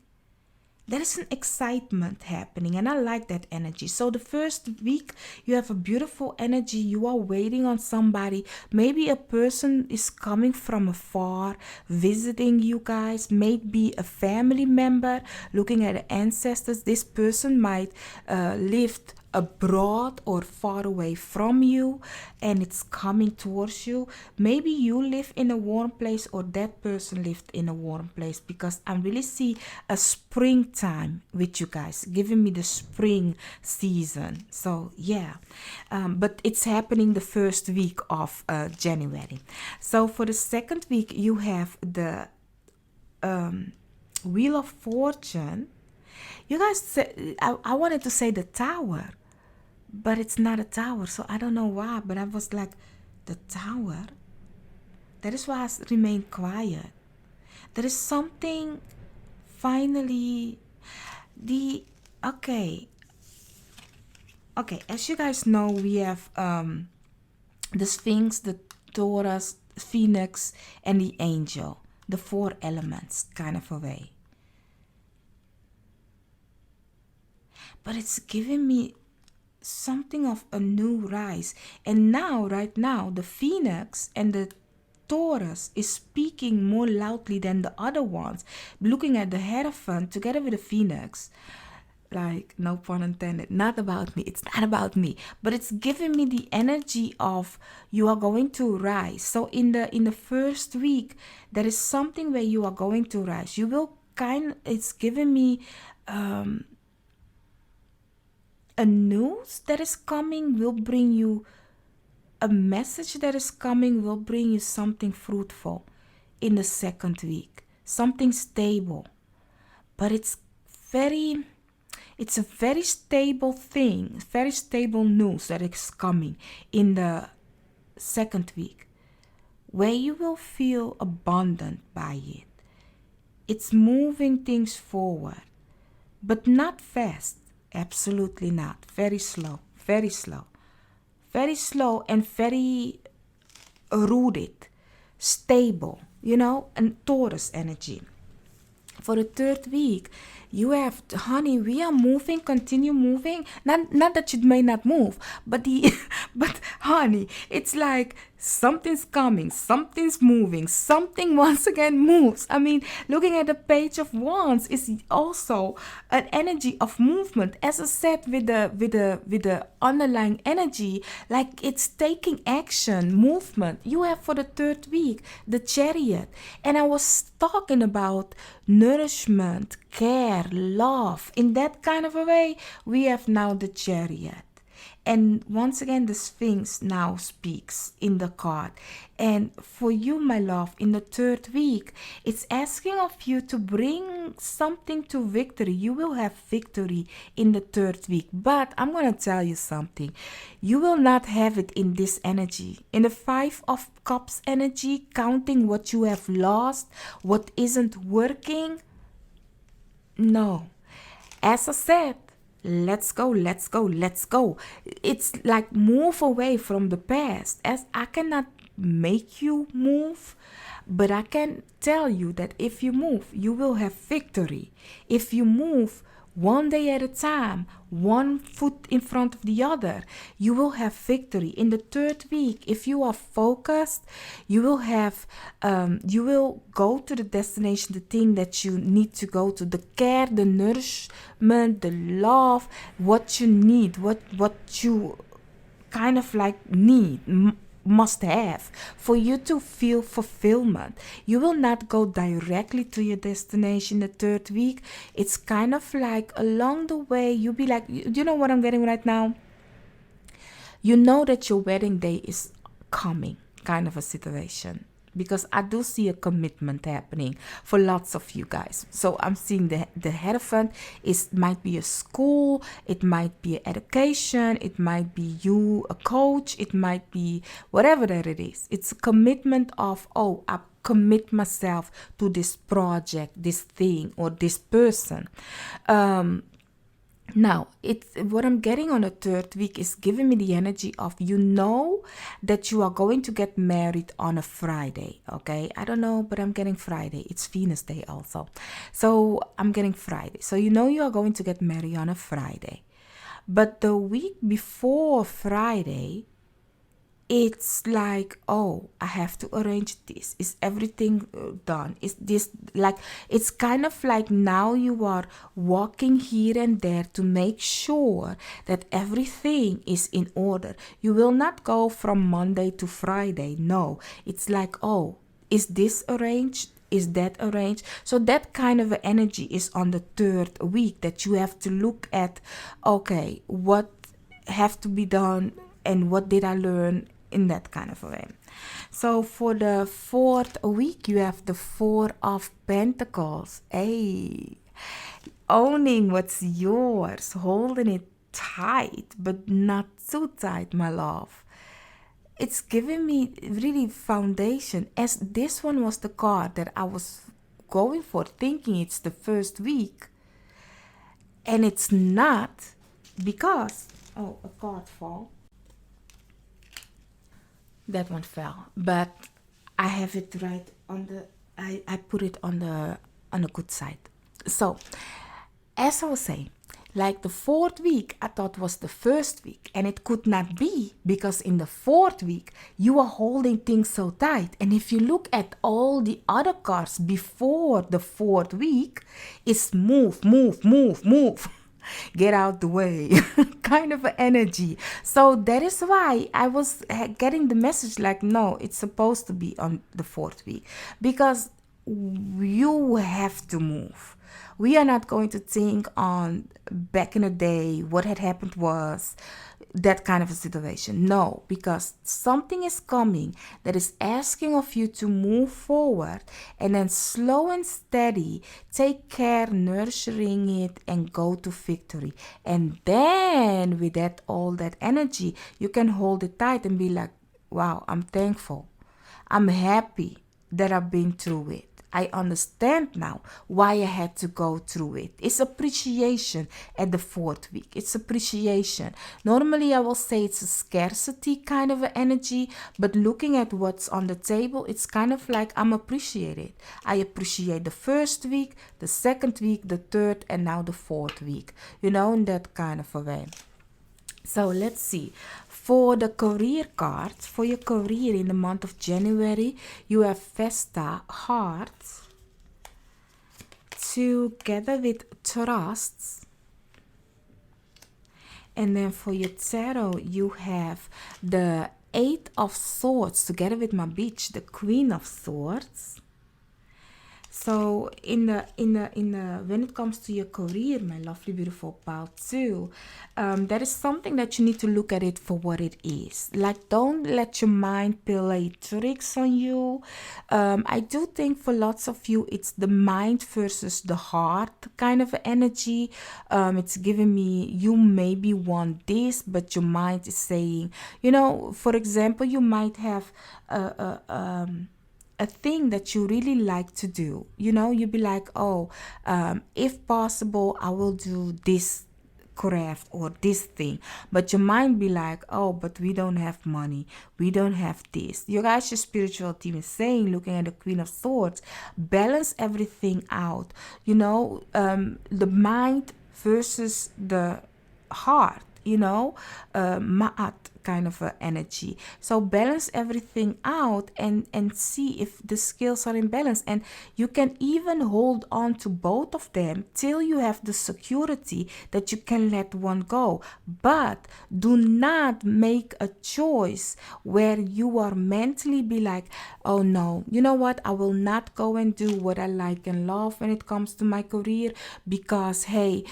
There is an excitement happening, and I like that energy. So the first week, you have a beautiful energy. You are waiting on somebody. Maybe a person is coming from afar, visiting you guys. Maybe a family member looking at the ancestors. This person might live abroad or far away from you, and it's coming towards you. Maybe you live in a warm place, or that person lived in a warm place, because I really see a springtime with you guys, giving me the spring season. So yeah, but it's happening the first week of January. So for the second week, you have the Wheel of Fortune. You guys said, I wanted to say the Tower, but it's not a tower. So I don't know why, but I was like, the tower? That is why I remained quiet. There is something finally the okay. Okay, as you guys know, we have the Sphinx, the Taurus, Phoenix, and the Angel, the four elements, kind of a way. But it's giving me something of a new rise. And now, right now, the Phoenix and the Taurus is speaking more loudly than the other ones. Looking at the Hierophant together with the Phoenix, like, no pun intended, not about me, it's not about me, but it's giving me the energy of you are going to rise. So in the first week, there is something where you are going to rise. You will it's giving me a news that is coming will bring you, a message that is coming will bring you something fruitful in the second week, something stable. But it's a very stable thing, very stable news that is coming in the second week, where you will feel abundant by it. It's moving things forward, but not fast. Absolutely not. Very slow, very slow. Very slow and very rooted, stable, and Taurus energy. For the third week, you have, honey, we are moving, continue moving. Not that you may not move, but but honey, it's like something's coming, something's moving, something once again moves. I mean, looking at the Page of Wands is also an energy of movement. As I said, with the underlying energy, like it's taking action, movement. You have for the third week the Chariot, and I was talking about nourishment, care, love. In that kind of a way, we have now the Chariot. And once again, the Sphinx now speaks in the card. And for you, my love, in the third week, it's asking of you to bring something to victory. You will have victory in the third week. But I'm going to tell you something. You will not have it in this energy. In the Five of Cups energy, counting what you have lost, what isn't working. No. As I said, let's go, let's go, let's go. It's like move away from the past. As I cannot make you move, but I can tell you that if you move, you will have victory. If you move one day at a time, one foot in front of the other, you will have victory. In the third week, if you are focused, you will have, you will go to the destination, the thing that you need to go to, the care, the nourishment, the love, what you need, what you kind of like need, must have for you to feel fulfillment. You will not go directly to your destination the third week. It's kind of like along the way, you'll be like, you know what I'm getting right now? You know that your wedding day is coming, kind of a situation. Because I do see a commitment happening for lots of you guys. So I'm seeing the Hierophant might be a school, it might be education, it might be you, a coach, it might be whatever that it is. It's a commitment of, I commit myself to this project, this thing, or this person. Now, what I'm getting on the third week is giving me the energy of, that you are going to get married on a Friday, okay? I don't know, but I'm getting Friday. It's Venus Day also. So I'm getting Friday. So you are going to get married on a Friday. But the week before Friday, it's like, I have to arrange this. Is everything done? Is this like, it's kind of like now you are walking here and there to make sure that everything is in order. You will not go from Monday to Friday. No, it's like, is this arranged? Is that arranged? So that kind of energy is on the third week, that you have to look at, okay, what have to be done and what did I learn in that kind of a way. So for the fourth week, you have the Four of Pentacles. Hey, owning what's yours, holding it tight, but not too tight, my love. It's giving me really foundation, as this one was the card that I was going for, thinking it's the first week, and it's not, because a card fall. That one fell, but I have it right on the. I put it on the good side. So, as I was saying, like the fourth week, I thought was the first week, and it could not be, because in the fourth week you are holding things so tight. And if you look at all the other cards before the fourth week, it's move, move, move, move. Get out the way kind of energy. So that is why I was getting the message like, no, it's supposed to be on the fourth week, because you have to move. We are not going to think on back in the day what had happened was that kind of a situation. No, because something is coming that is asking of you to move forward, and then slow and steady take care, nurturing it, and go to victory. And then with that, all that energy, you can hold it tight and be like, wow, I'm thankful, I'm happy that I've been through it. I understand now why I had to go through it. It's appreciation at the fourth week. It's appreciation. Normally, I will say it's a scarcity kind of energy, but looking at what's on the table, it's kind of like I'm appreciated. I appreciate the first week, the second week, the third, and now the fourth week. You know, in that kind of a way. So let's see. For the career cards, for your career in the month of January, you have Vesta, Heart, together with Trusts. And then for your tarot, you have the Eight of Swords, together with my Beach, the Queen of Swords. So in the when it comes to your career, my lovely beautiful pal too, that is something that you need to look at it for what it is. Like, don't let your mind play tricks on you. I do think for lots of you it's the mind versus the heart kind of energy. It's giving me, you maybe want this, but your mind is saying, you know, for example, you might have a thing that you really like to do. You know, you'd be like, oh, if possible, I will do this craft or this thing, but your mind be like, oh, but we don't have money, we don't have this. Your guys, your spiritual team is saying, looking at the Queen of Swords, balance everything out. You know, the mind versus the heart, you know, ma'at kind of energy. So balance everything out and see if the skills are in balance. And you can even hold on to both of them till you have the security that you can let one go. But do not make a choice where you are mentally be like, oh no, you know what, I will not go and do what I like and love when it comes to my career, because hey,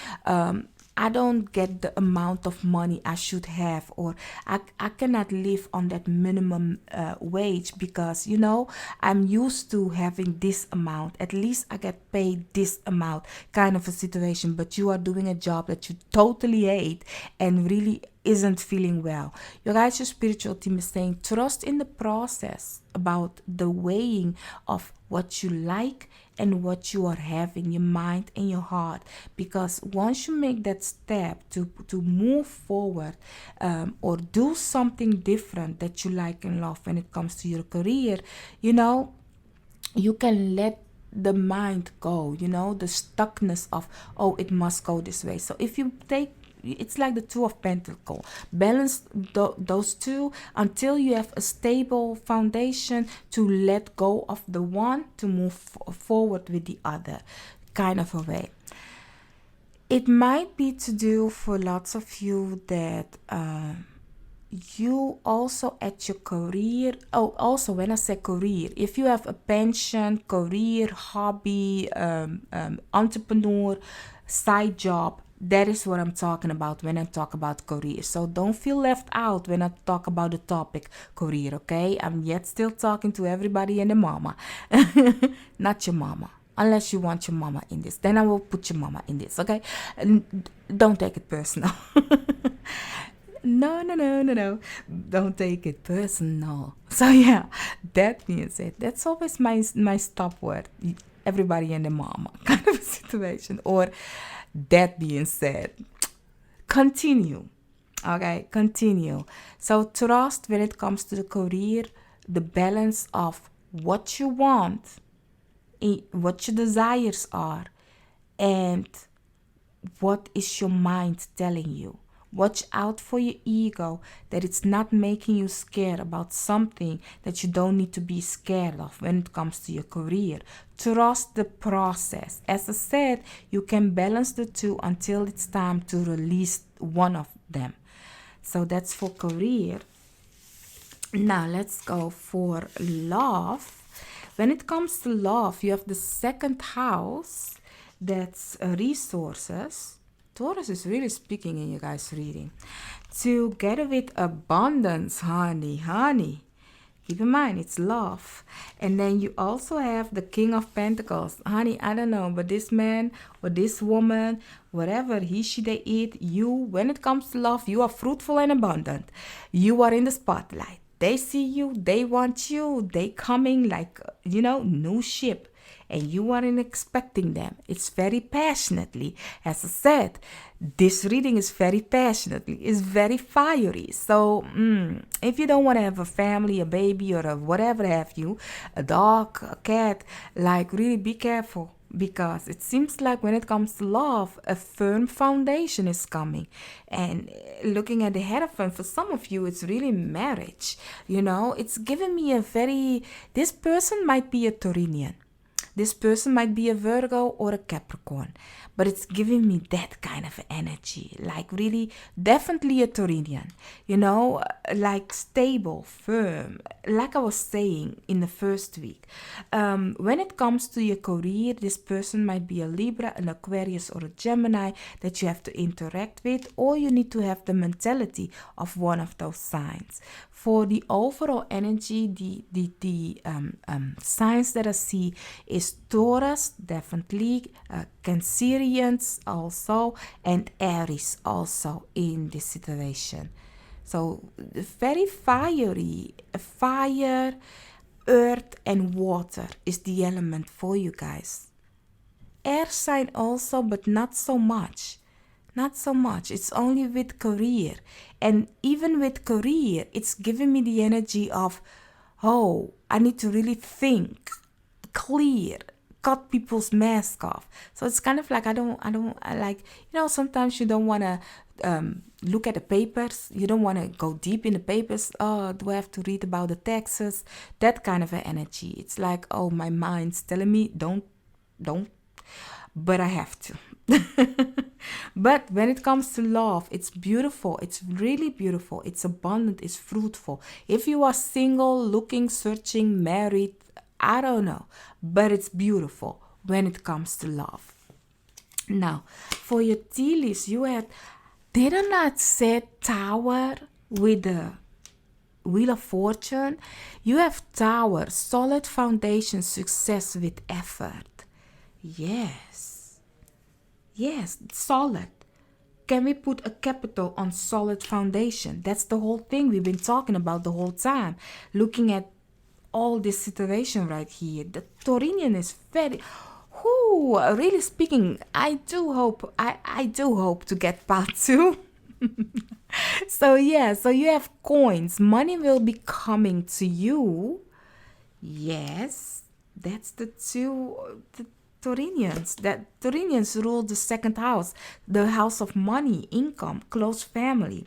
I don't get the amount of money I should have, or I cannot live on that minimum wage, because, you know, I'm used to having this amount. At least I get paid this amount kind of a situation. But you are doing a job that you totally hate and really isn't feeling well. Your guys, your spiritual team is saying, trust in the process about the weighing of what you like and what you are having, your mind and your heart. Because once you make that step to move forward, or do something different that you like and love when it comes to your career, you know, you can let the mind go, you know, the stuckness of, oh, it must go this way. So if you take, it's like the Two of Pentacles. Balance those two until you have a stable foundation to let go of the one to move forward with the other, kind of a way. It might be to do for lots of you that you also at your career, also when I say career, if you have a pension, career, hobby, entrepreneur, side job, that is what I'm talking about when I talk about career. So don't feel left out when I talk about the topic career, okay? I'm yet still talking to everybody and the mama. Not your mama. Unless you want your mama in this. Then I will put your mama in this, okay? And don't take it personal. No. Don't take it personal. So yeah, that being said, that's always my stop word. Everybody and the mama kind of a situation. Or that being said, continue. Okay, continue. So trust when it comes to the career, the balance of what you want, what your desires are, and what is your mind telling you. Watch out for your ego, that it's not making you scared about something that you don't need to be scared of when it comes to your career. Trust the process. As I said, you can balance the two until it's time to release one of them. So that's for career. Now let's go for love. When it comes to love, you have the second house, that's resources. Taurus is really speaking in you guys' reading. Together with abundance, honey. Keep in mind, it's love. And then you also have the King of Pentacles. Honey, I don't know, but this man or this woman, whatever he, she, they eat, you, when it comes to love, you are fruitful and abundant. You are in the spotlight. They see you, they want you, they coming like, new ship. And you aren't expecting them. It's very passionately. As I said, this reading is very passionately. It's very fiery. So if you don't want to have a family, a baby, or a whatever have you, a dog, a cat, like really be careful. Because it seems like when it comes to love, a firm foundation is coming. And looking at the Hierophant, for some of you, it's really marriage. It's giving me this person might be a Taurinian. This person might be a Virgo or a Capricorn, but it's giving me that kind of energy, like really, definitely a Taurinian, like stable, firm, like I was saying in the first week. When it comes to your career, this person might be a Libra, an Aquarius, or a Gemini that you have to interact with, or you need to have the mentality of one of those signs. For the overall energy, the signs that I see is Taurus, definitely, Cancerians also, and Aries also in this situation. So very fiery, fire, earth, and water is the element for you guys. Air sign also, but not so much. Not so much. It's only with career. And even with career, it's giving me the energy of, I need to really think, clear, cut people's mask off. So it's kind of like, sometimes you don't want to look at the papers. You don't want to go deep in the papers. Oh, do I have to read about the taxes? That kind of an energy. It's like, my mind's telling me, don't. But I have to. But when it comes to love, it's beautiful. It's really beautiful. It's abundant. It's fruitful. If you are single, looking, searching, married, I don't know. But it's beautiful when it comes to love. Now, for your tea leaves, did I not say Tower with the Wheel of Fortune? You have Tower, solid foundation, success with effort. Yes, solid. Can we put a capital on solid foundation? That's the whole thing we've been talking about the whole time. Looking at all this situation right here. The Taurinian is really speaking, I do hope to get part 2. So you have coins. Money will be coming to you. Yes, that's the Taurinians. That Taurinians rule the second house, the house of money, income, close family.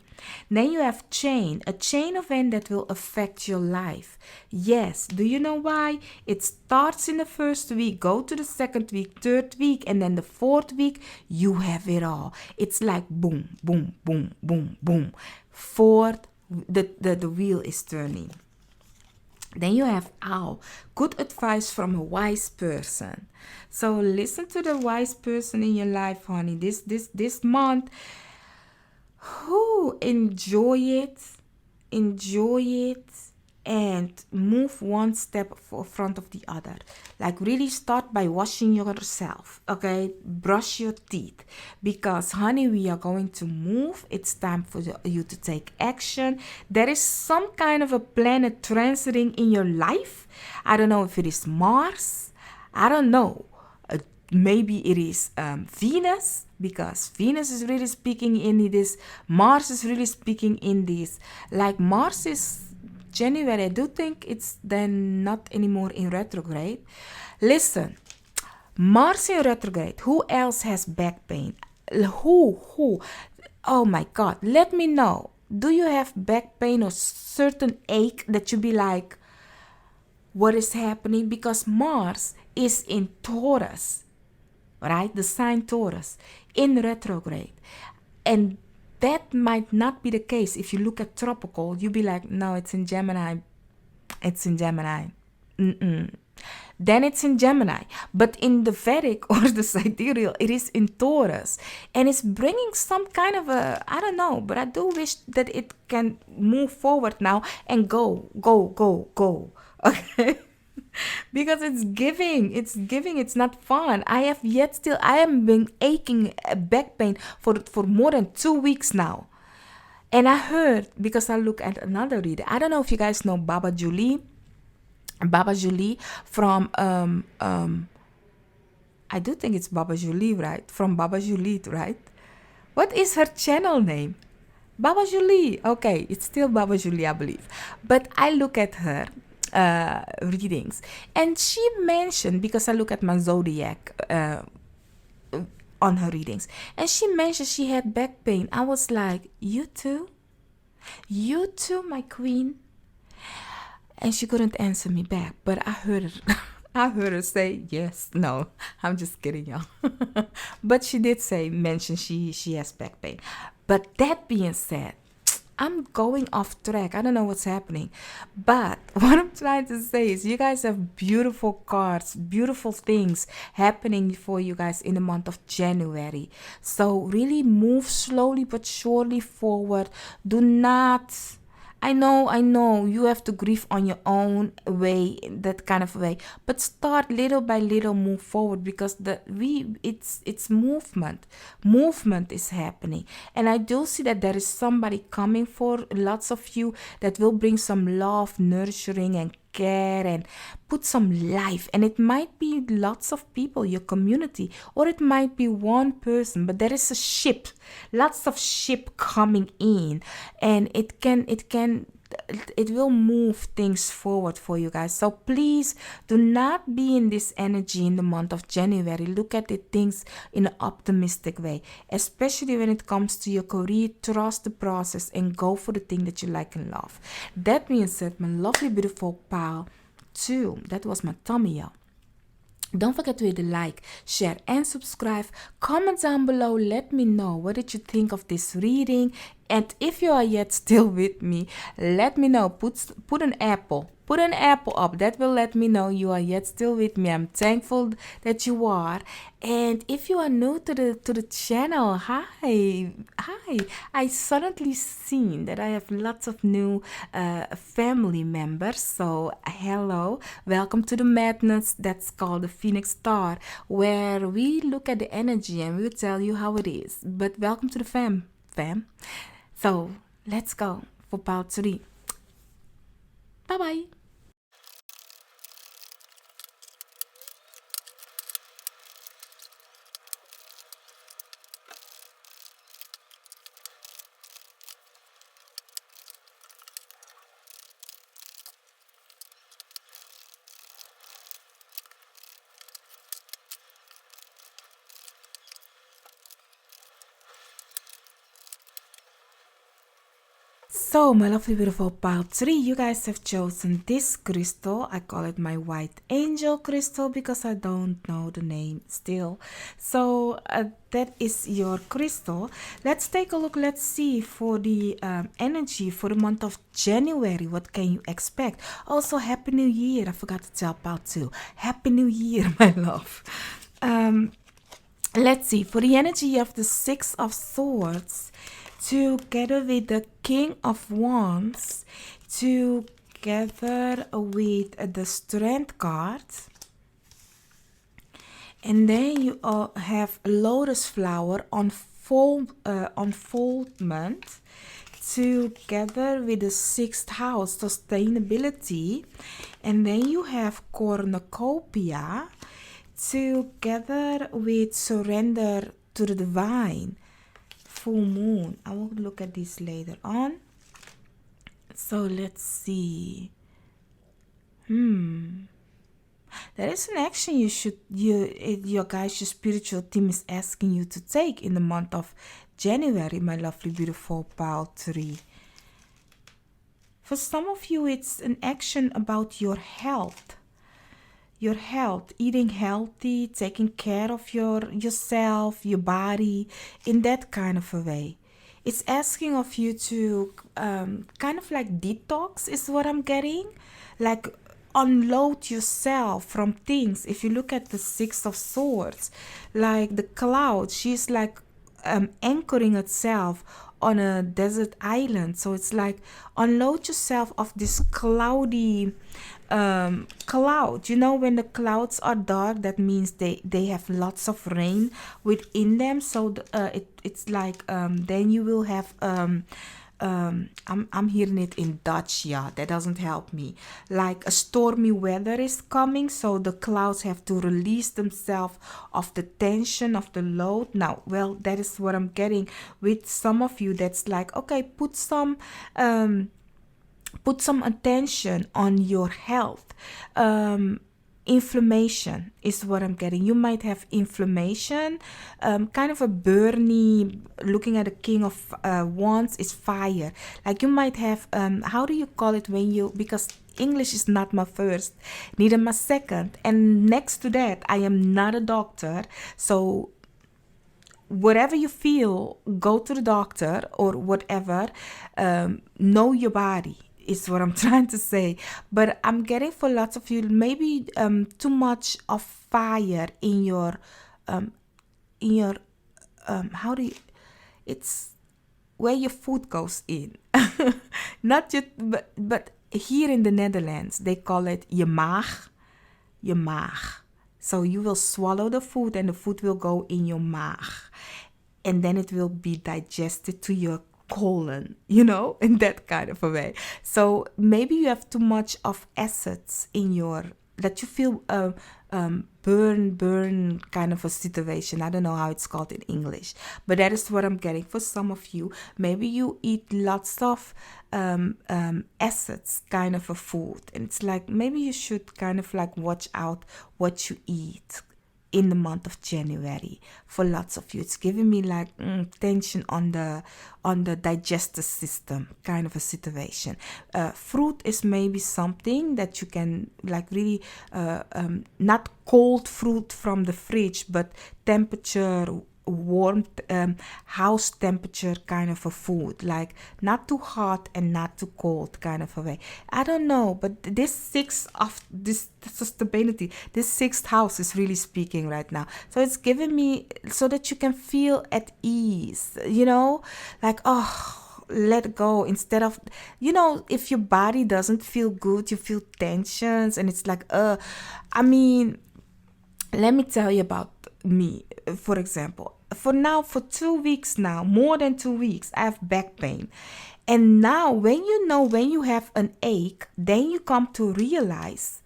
Then you have a chain event that will affect your life. Yes, do you know why? It starts in the first week, go to the second week, third week, and then the fourth week, you have it all. It's like boom, boom, boom, boom, boom. Fourth, the wheel is turning. Then you have Owl. Good advice from a wise person. So listen to the wise person in your life, honey. This month, enjoy it, and move one step for front of the other. Like really start by washing yourself, okay? Brush your teeth, because honey, we are going to move. It's time for you to take action. There is some kind of a planet transiting in your life. I don't know if it is Mars. I don't know. Maybe it is Venus, because Venus is really speaking in this. Mars is really speaking in this. Like Mars is January. I do think it's then not anymore in retrograde. Listen, Mars in retrograde. Who else has back pain? Who? Oh my God. Let me know. Do you have back pain or certain ache that you be like, what is happening? Because Mars is in Taurus, right? The sign Taurus in retrograde. And that might not be the case. If you look at tropical, you'll be like, no, it's in Gemini. It's in Gemini. Then it's in Gemini. But in the Vedic or the sidereal, it is in Taurus. And it's bringing some kind of a, I don't know, but I do wish that it can move forward now and go. Okay? Because it's giving, it's not fun. I am been aching back pain for more than 2 weeks now. And I heard, because I look at another reader, I don't know if you guys know Baba Julie from I do think it's Baba Julie, right? From Baba Julie, right? What is her channel name? Baba Julie. Okay, it's still Baba Julie, I believe. But I look at her readings, and she mentioned, because I look at my zodiac on her readings, and she mentioned she had back pain. I was like, you too, my queen. And she couldn't answer me back, but I heard her say yes. No, I'm just kidding, y'all. But she did mention she has back pain. But that being said, I'm going off track. I don't know what's happening. But what I'm trying to say is you guys have beautiful cards, beautiful things happening for you guys in the month of January. So really move slowly but surely forward. Do not... I know you have to grieve on your own way, that kind of way, but start little by little, move forward, because it's movement is happening. And I do see that there is somebody coming for lots of you that will bring some love, nurturing, and care, and put some life. And it might be lots of people, your community, or it might be one person, but there is a ship, lots of ship coming in, and it will move things forward for you guys. So please do not be in this energy in the month of January. Look at the things in an optimistic way, especially when it comes to your career. Trust the process and go for the thing that you like and love. That being said, my lovely, beautiful pal, too, that was my tummy, y'all. Don't forget to hit the like, share, and subscribe. Comment down below. Let me know, what did you think of this reading? And if you are yet still with me, let me know. Put an apple. Put an apple up. That will let me know you are yet still with me. I'm thankful that you are. And if you are new to the channel, hi. I suddenly seen that I have lots of new family members. So hello, welcome to the madness that's called the Phoenix Star, where we look at the energy and we will tell you how it is. But welcome to the fam. So let's go for part 3. Bye-bye. So, my lovely, beautiful part 3, you guys have chosen this crystal. I call it my white angel crystal because I don't know the name still. So, that is your crystal. Let's take a look. Let's see for the energy for the month of January. What can you expect? Also, Happy New Year. I forgot to tell part 2. Happy New Year, my love. Let's see. For the energy of the 6 of Swords, together with the King of Wands, together with the Strength card. And then you have lotus flower unfoldment together with the sixth house, sustainability. And then you have cornucopia together with surrender to the divine, full moon. I will look at this later on. So let's see. There is an action your guys, your spiritual team is asking you to take in the month of January, my lovely, beautiful pile 3. For some of you, it's an action about your health. Your health, eating healthy, taking care of yourself, your body, in that kind of a way. It's asking of you to kind of like detox is what I'm getting. Like unload yourself from things. If you look at the Six of Swords, like the cloud, she's like anchoring itself on a desert island. So it's like unload yourself of this cloudy cloud. You know, when the clouds are dark, that means they have lots of rain within them. So it's like then you will have I'm hearing it in Dutch, yeah, that doesn't help me. Like a stormy weather is coming, so the clouds have to release themselves of the tension, of the load. Now, well, that is what I'm getting with some of you. That's like, okay, put some attention on your health. Inflammation is what I'm getting. You might have inflammation, kind of a burny. Looking at the King of Wands is fire. Like you might have, how do you call it when you, because English is not my first, neither my second. And next to that, I am not a doctor. So whatever you feel, go to the doctor or whatever. Know your body is what I'm trying to say. But I'm getting for lots of you, maybe too much of fire in your how do you, it's where your food goes in. Not just, but here in the Netherlands, they call it je maag. Je maag. So you will swallow the food and the food will go in your maag. And then it will be digested to your colon, you know, in that kind of a way. So maybe you have too much of acids in your, that you feel burn kind of a situation. I don't know how it's called in English, but that is what I'm getting for some of you. Maybe you eat lots of acids kind of a food, and it's like maybe you should kind of like watch out what you eat in the month of January. For lots of you, it's giving me like tension on the digestive system kind of a situation. Fruit is maybe something that you can like really not cold fruit from the fridge, but temperature warm house temperature kind of a food, like not too hot and not too cold kind of a way. I don't know, but this sixth house is really speaking right now. So it's giving me so that you can feel at ease, you know, like, oh, let go, instead of, you know, if your body doesn't feel good, you feel tensions, and it's like, I mean, let me tell you about me. For example, for 2 weeks now, more than 2 weeks, I have back pain. And now when you have an ache, then you come to realize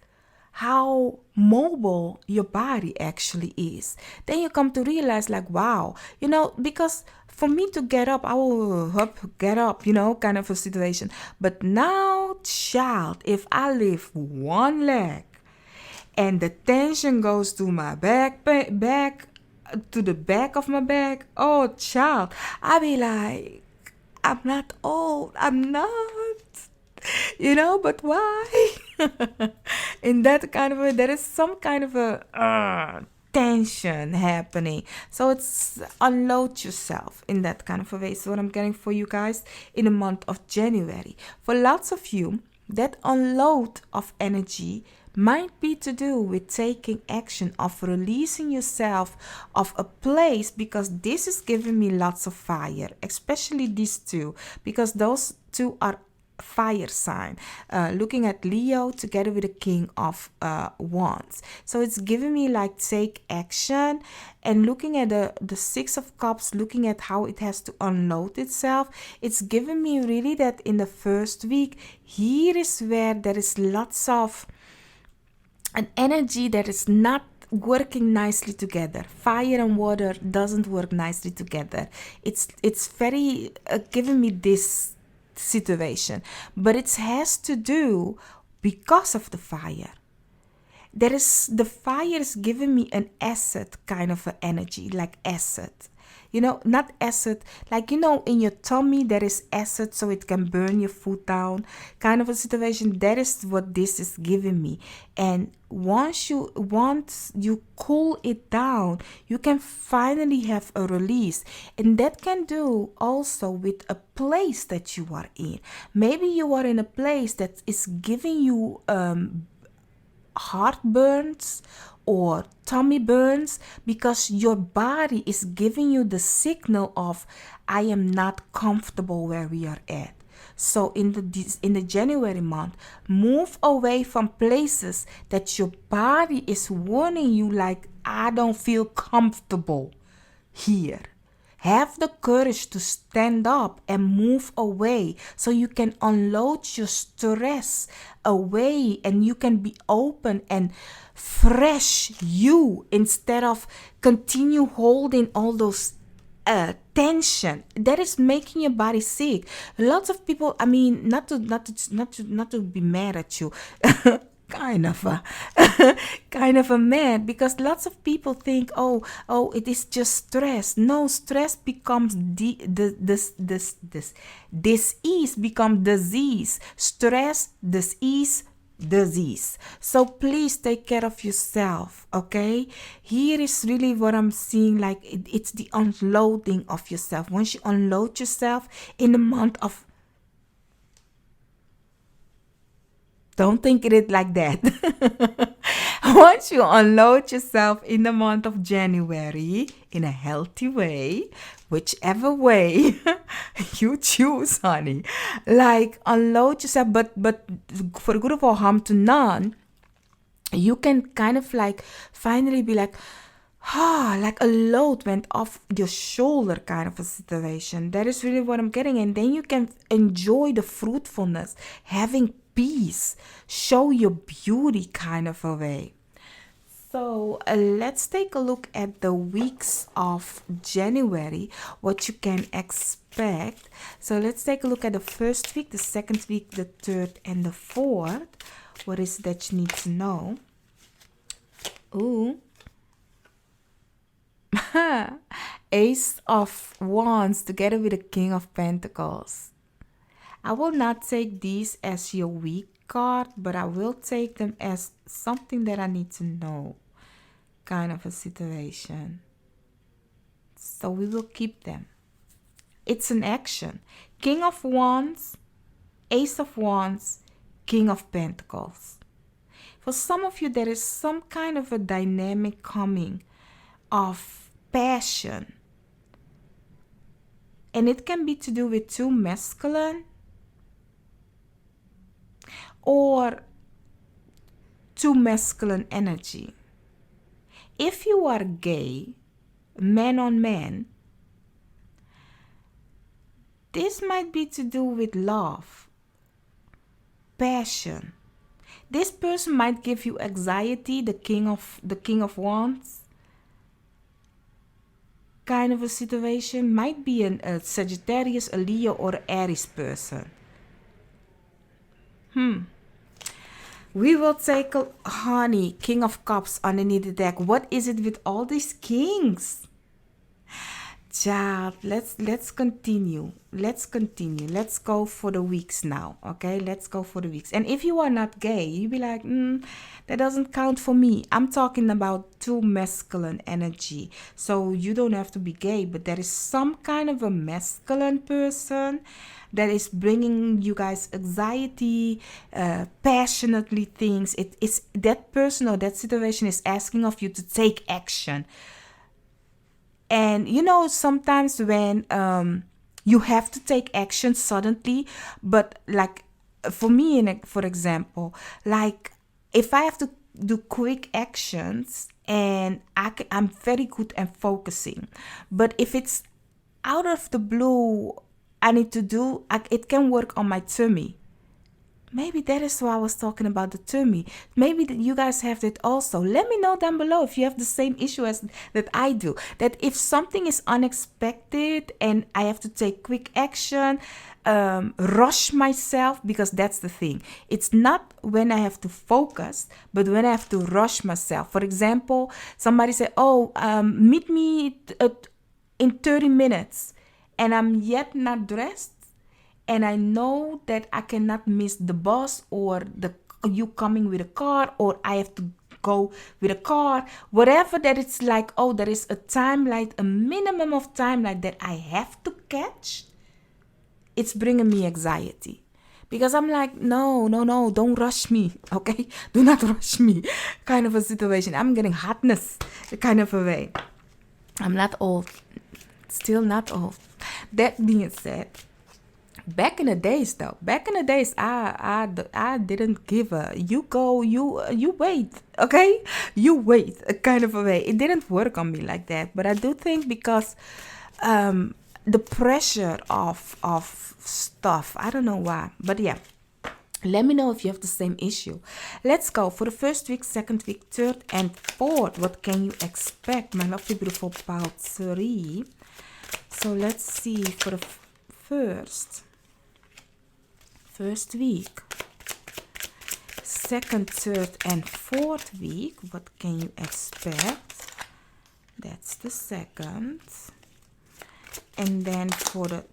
how mobile your body actually is. Then you come to realize like, wow, you know, because for me to get up, I will get up, you know, kind of a situation. But now, child, if I lift one leg and the tension goes to my back to the back of my back, oh child, I be like, I'm not old, I'm not, you know, but why? In that kind of way, there is some kind of a tension happening. So it's unload yourself in that kind of a way. So what I'm getting for you guys in the month of January, for lots of you, that unload of energy might be to do with taking action, of releasing yourself of a place, because this is giving me lots of fire, especially these two, because those two are fire sign, looking at Leo together with the King of Wands. So it's giving me like take action, and looking at the Six of Cups, looking at how it has to unload itself. It's giving me really that in the first week, here is where there is lots of an energy that is not working nicely together. Fire and water doesn't work nicely together. It's very giving me this situation, but it has to do because of the fire. The fire is giving me an acid kind of an energy, like acid. Not acid, like, in your tummy there is acid, so it can burn your food down, kind of a situation. That is what this is giving me. And once you cool it down, you can finally have a release. And that can do also with a place that you are in. Maybe you are in a place that is giving you heartburns or tummy burns, because your body is giving you the signal of, I am not comfortable where we are at. So in the January month, move away from places that your body is warning you, like, I don't feel comfortable here. Have the courage to stand up and move away, so you can unload your stress away and you can be open and fresh you, instead of continue holding all those tension that is making your body sick. Lots of people, I mean, not to be mad at you, kind of a mad, because lots of people think, oh, it is just stress. No, stress becomes disease become disease. Stress, disease. So please take care of yourself, okay? Here is really what I'm seeing, like it's the unloading of yourself. Once you unload yourself in the month of, don't think it like that. Once you unload yourself in the month of January in a healthy way, whichever way you choose, honey, like unload yourself, but for good or harm to none, you can kind of like finally be like, like a load went off your shoulder, kind of a situation. That is really what I'm getting. And then you can enjoy the fruitfulness, having peace, show your beauty, kind of a way. So let's take a look at the weeks of January, what you can expect. So let's take a look at the first week, the second week, the third, and the fourth. What is that you need to know? Ooh. Ace of Wands together with the King of Pentacles. I will not take these as your week card, but I will take them as something that I need to know, kind of a situation. So we will keep them. It's an action. King of Wands, Ace of Wands, King of Pentacles. For some of you, there is some kind of a dynamic coming of passion. And it can be to do with two masculine or two masculine energy. If you are gay, man on man, this might be to do with love, passion. This person might give you anxiety, the King of Wands, kind of a situation. Might be a Sagittarius, a Leo, or Aries person. We will take a honey, King of Cups underneath the deck. What is it with all these kings? Child, let's continue. Let's go for the weeks now, okay? Let's go for the weeks. And if you are not gay, you be like, that doesn't count for me. I'm talking about two masculine energy. So you don't have to be gay, but there is some kind of a masculine person that is bringing you guys anxiety, passionately things. It's that person or that situation is asking of you to take action. And sometimes when You have to take action suddenly, but like for me, for example, like if I have to do quick actions and I'm very good at focusing, but if it's out of the blue, I need to do, it can work on my tummy. Maybe that is why I was talking about the tummy. Maybe that you guys have that also. Let me know down below if you have the same issue as that I do. That if something is unexpected and I have to take quick action, rush myself, because that's the thing. It's not when I have to focus, but when I have to rush myself. For example, somebody said, "Oh, meet me in 30 minutes," and I'm yet not dressed. And I know that I cannot miss the bus or you coming with a car, or I have to go with a car, whatever that it's like, oh, there is a timeline, a minimum of timeline that I have to catch. It's bringing me anxiety. Because I'm like, no, don't rush me, okay? Do not rush me, kind of a situation. I'm getting hotness, kind of a way. I'm not old, still not old. That being said, back in the days, I didn't give a you go, you wait, okay, you wait, a kind of a way. It didn't work on me like that, but I do think because the pressure of stuff, I don't know why, but yeah. Let me know if you have the same issue. Let's go for the first week, second week, third and fourth. What can you expect, my lovely beautiful pile 3? So let's see for the first week, second, third and fourth week. What can you expect? That's the second. And then for the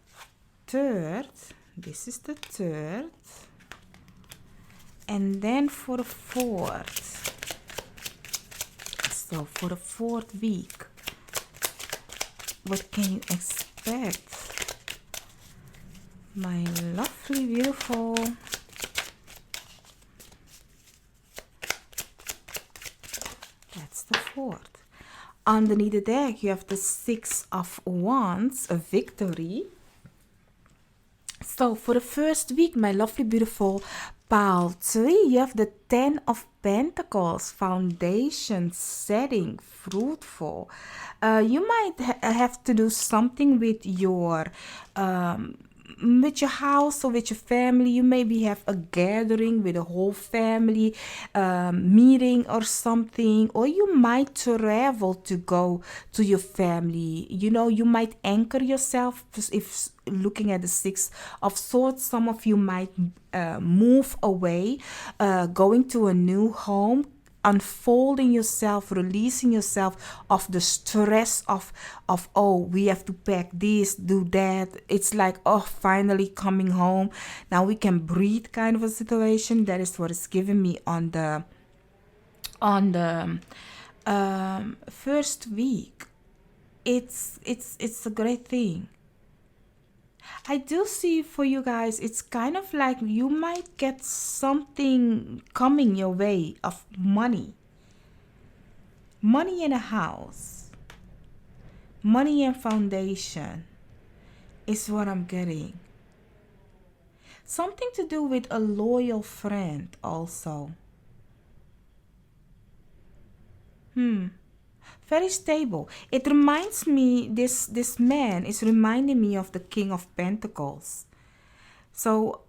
third, this is the third. And then for the fourth, so for the fourth week, what can you expect, my lovely beautiful? That's the fourth. Underneath the deck, you have the 6 of Wands, a victory. So for the first week, my lovely beautiful pile 3, you have the 10 of Pentacles, foundation, setting, fruitful. You might have to do something with your house or with your family. You maybe have a gathering with a whole family, meeting or something, or you might travel to go to your family. You know, you might anchor yourself. If looking at the 6 of Swords, some of you might move away, going to a new home, unfolding yourself, releasing yourself of the stress of oh, we have to pack this, do that. It's like, oh, finally coming home, now we can breathe, kind of a situation. That is what it's giving me on the first week. It's a great thing. I do see for you guys, it's kind of like you might get something coming your way of money. Money in a house. Money and foundation is what I'm getting. Something to do with a loyal friend also. Very stable. It reminds me, this man is reminding me of the King of Pentacles. So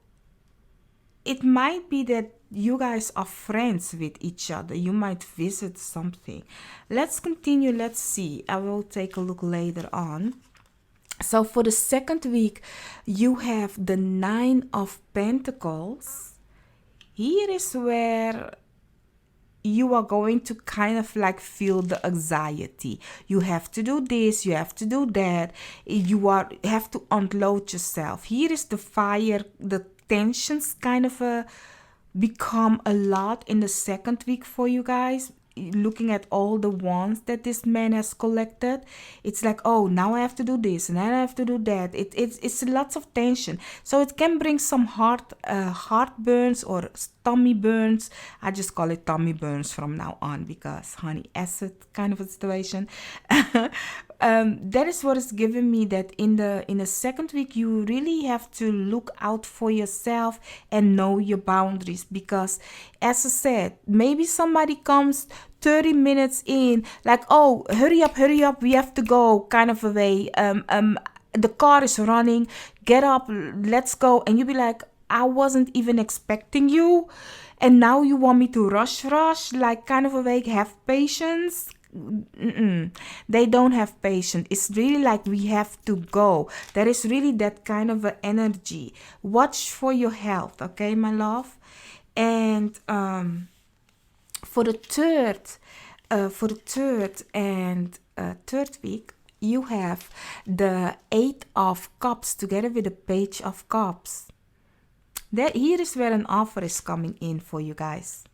it might be that you guys are friends with each other. You might visit something. Let's continue. Let's see. I will take a look later on. So for the second week, you have the 9 of Pentacles. Here is where you are going to kind of like feel the anxiety. You have to do this, you have to do that. You have to unload yourself. Here is the fire, the tensions kind of become a lot in the second week for you guys. Looking at all the wands that this man has collected, it's like, oh, now I have to do this and then I have to do that. It's lots of tension, so it can bring some heartburns or tummy burns. I just call it tummy burns from now on because honey acid kind of a situation. that is what is giving me that in the second week you really have to look out for yourself and know your boundaries, because as I said, maybe somebody comes 30 minutes in like, oh, hurry up, we have to go, kind of a way. The car is running, get up, let's go. And you be like, I wasn't even expecting you, and now you want me to rush, like, kind of a way. Have patience. They don't have patience. It's really like we have to go. There is really that kind of a energy. Watch for your health, okay, my love. And for the third week, you have the Eight of Cups together with the Page of Cups. That here is where an offer is coming in for you guys.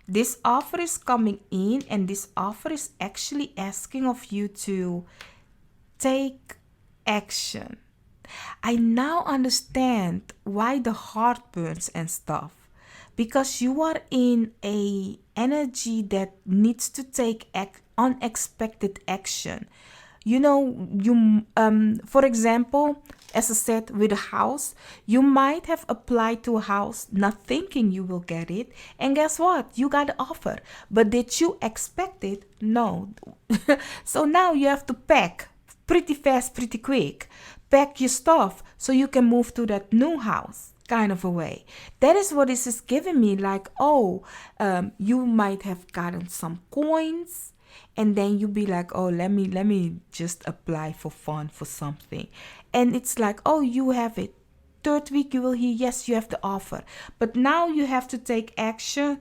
This offer is coming in, and this offer is actually asking of you to take action. I now understand why the heart burns and stuff, because you are in a energy that needs to take unexpected action. You know, for example, as I said, with a house, you might have applied to a house not thinking you will get it. And guess what? You got the offer. But did you expect it? No. So now you have to pack pretty fast, pretty quick. Pack your stuff so you can move to that new house, kind of a way. That is what this is giving me. Like, you might have gotten some coins, and then you be like, oh, let me just apply for fun for something. And it's like, oh, you have it. Third week you will hear, yes, you have the offer. But now you have to take action.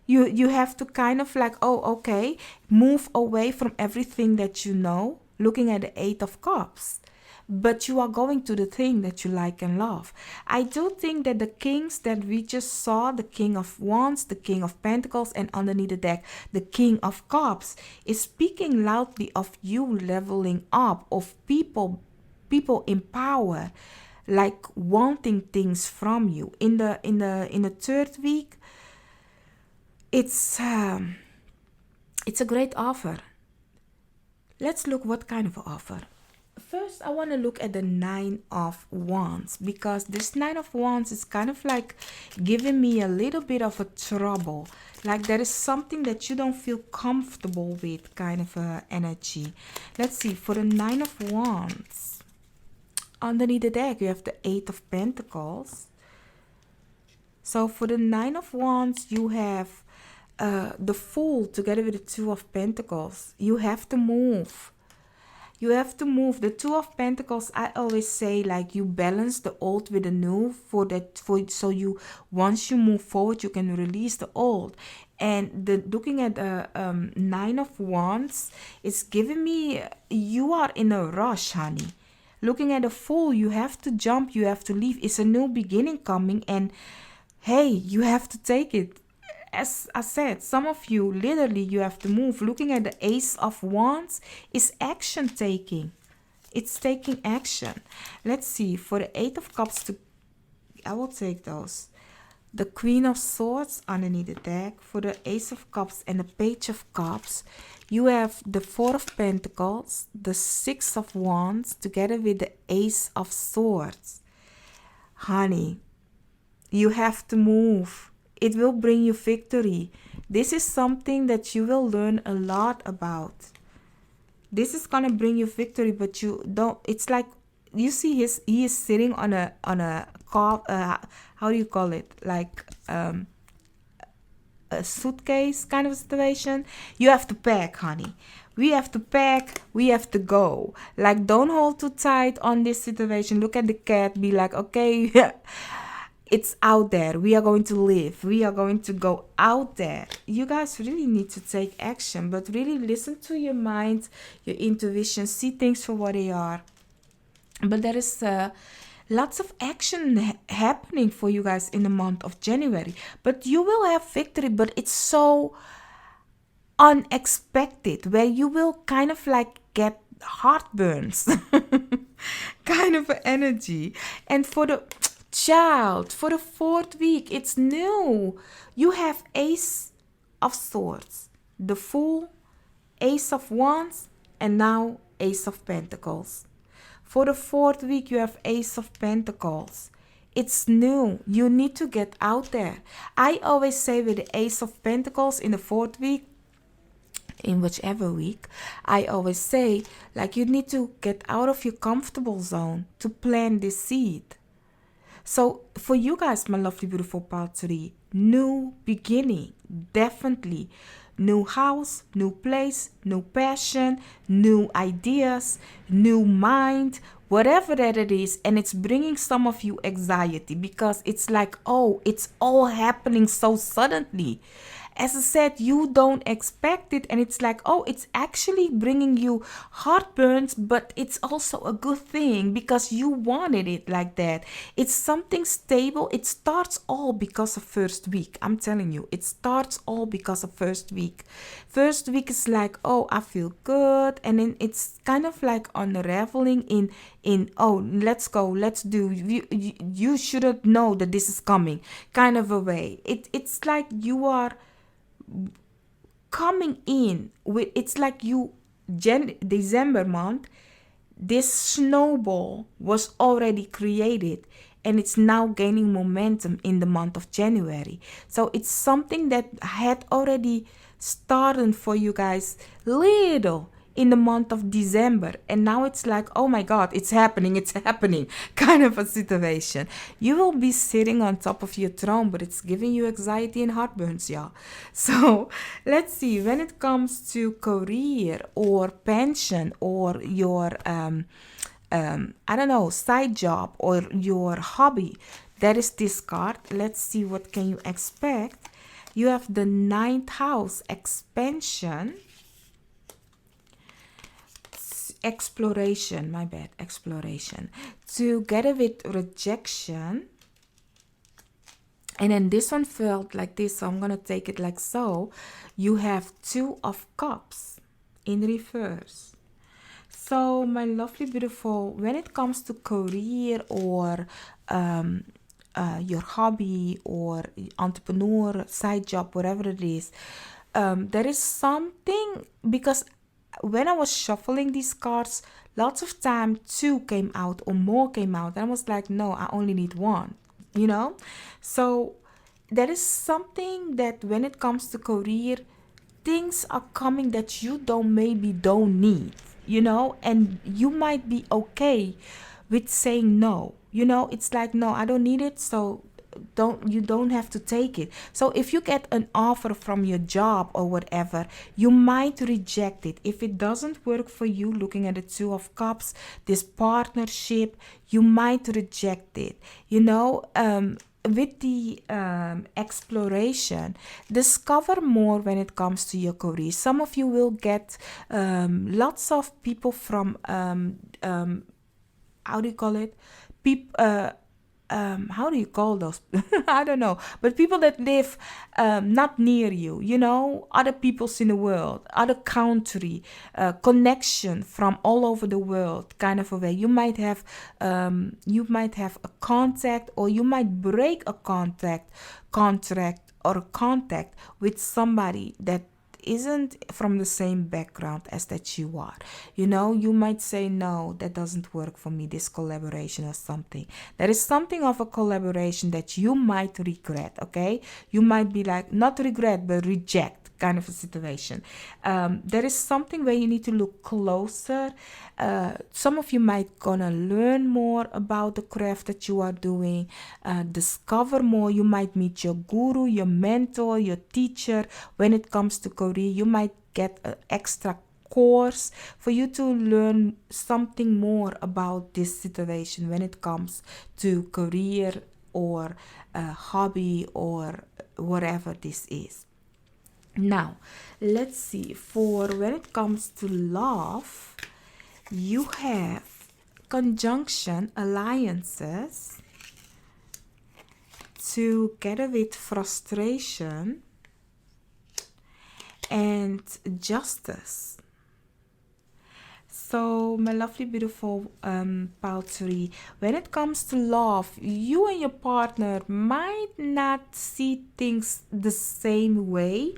You have to kind of like, oh, okay, move away from everything that you know, looking at the Eight of Cups. But you are going to the thing that you like and love. I do think that the kings that we just saw, the King of Wands, the King of Pentacles, and underneath the deck, the King of Cups, is speaking loudly of you leveling up, of people in power, like wanting things from you. In the third week, it's a great offer. Let's look what kind of offer. First, I want to look at the Nine of Wands, because this Nine of Wands is kind of like giving me a little bit of a trouble. Like there is something that you don't feel comfortable with, kind of a energy. Let's see, for the Nine of Wands, underneath the deck, you have the Eight of Pentacles. So for the Nine of Wands, you have the Fool together with the Two of Pentacles. You have to move. You have to move. The Two of Pentacles, I always say, like, you balance the old with the new so you, once you move forward, you can release the old. And looking at the Nine of Wands, it's giving me, you are in a rush, honey. Looking at the Fool, you have to jump, you have to leave. It's a new beginning coming, and hey, you have to take it. As I said, some of you, literally, you have to move. Looking at the Ace of Wands is action taking. It's taking action. Let's see, for the Eight of Cups, I will take those. The Queen of Swords underneath the deck. For the Ace of Cups and the Page of Cups, you have the Four of Pentacles, the Six of Wands, together with the Ace of Swords. Honey, you have to move. It will bring you victory. This is something that you will learn a lot about. This is gonna bring you victory, but you don't. It's like, you see, he is sitting on a car. How do you call it? Like a suitcase kind of situation. You have to pack, honey. We have to pack. We have to go. Like, don't hold too tight on this situation. Look at the cat. Be like, okay. It's out there. We are going to live. We are going to go out there. You guys really need to take action, but really listen to your mind, your intuition, see things for what they are. But there is lots of action happening for you guys in the month of January. But you will have victory, but it's so unexpected, where you will kind of like get heartburns. Kind of energy. And for the child, for the fourth week, it's new. You have Ace of Swords, the Fool, Ace of Wands, and now Ace of Pentacles. For the fourth week, you have Ace of Pentacles. It's new. You need to get out there. I always say with the Ace of Pentacles in the fourth week, in whichever week, I always say, like, you need to get out of your comfortable zone to plant this seed. So for you guys, my lovely, beautiful part 3, new beginning, definitely. New house, new place, new passion, new ideas, new mind, whatever that it is. And it's bringing some of you anxiety because it's like, oh, it's all happening so suddenly. As I said, you don't expect it, and it's like, oh, it's actually bringing you heartburns, but it's also a good thing because you wanted it like that. It's something stable. It starts all because of first week. I'm telling you, it starts all because of first week. First week is like, oh, I feel good, and then it's kind of like unraveling in oh, let's go, let's do. You shouldn't know that this is coming, kind of a way. It's like you are coming in with, it's like you December month, this snowball was already created and it's now gaining momentum in the month of January. So it's something that had already started for you guys little in the month of December, and now it's like, oh my god, it's happening kind of a situation. You will be sitting on top of your throne, but it's giving you anxiety and heartburns, y'all. So let's see, when it comes to career or pension or your I don't know, side job or your hobby, that is this card. Let's see, what can you expect. You have the 9th house, expansion, exploration, exploration, together with rejection. And then this one felt like this, so I'm gonna take it like so. You have 2 of Cups in reverse. So my lovely, beautiful, when it comes to career or your hobby or entrepreneur, side job, whatever it is, there is something, because when I was shuffling these cards, lots of time 2 came out or more came out. And I was like, no, I only need 1, you know? So there is something that when it comes to career, things are coming that you don't need, you know? And you might be okay with saying no. You know, it's like, no, I don't need it, so you don't have to take it. So if you get an offer from your job or whatever, you might reject it if it doesn't work for you. Looking at the 2 of Cups, this partnership, you might reject it, you know. With the exploration, discover more when it comes to your career. Some of you will get lots of people from how do you call it, people, how do you call those? I don't know, but people that live not near you, you know, other peoples in the world, other country, connection from all over the world, kind of a way. You might have a contact, or you might break a contract or a contact with somebody that isn't from the same background as that you are. You know, you might say, no, that doesn't work for me, this collaboration or something. There is something of a collaboration that you might regret, okay? You might be like, not regret, but reject, kind of a situation. There is something where you need to look closer. Some of you might gonna learn more about the craft that you are doing, discover more. You might meet your guru, your mentor, your teacher. When it comes to career, you might get an extra course for you to learn something more about this situation when it comes to career or hobby or whatever this is. Now, let's see, for when it comes to love, you have conjunction, alliances, together with frustration and justice. So, my lovely, beautiful Paltry, when it comes to love, you and your partner might not see things the same way,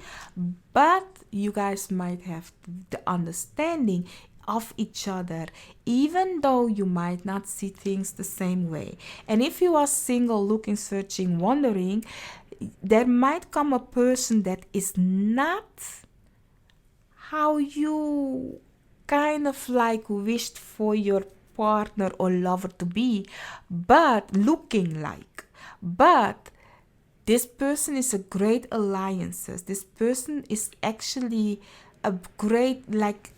but you guys might have the understanding of each other, even though you might not see things the same way. And if you are single, looking, searching, wondering, there might come a person that is not how you kind of like wished for your partner or lover to be, but looking like. But this person is a great alliances. This person is actually a great like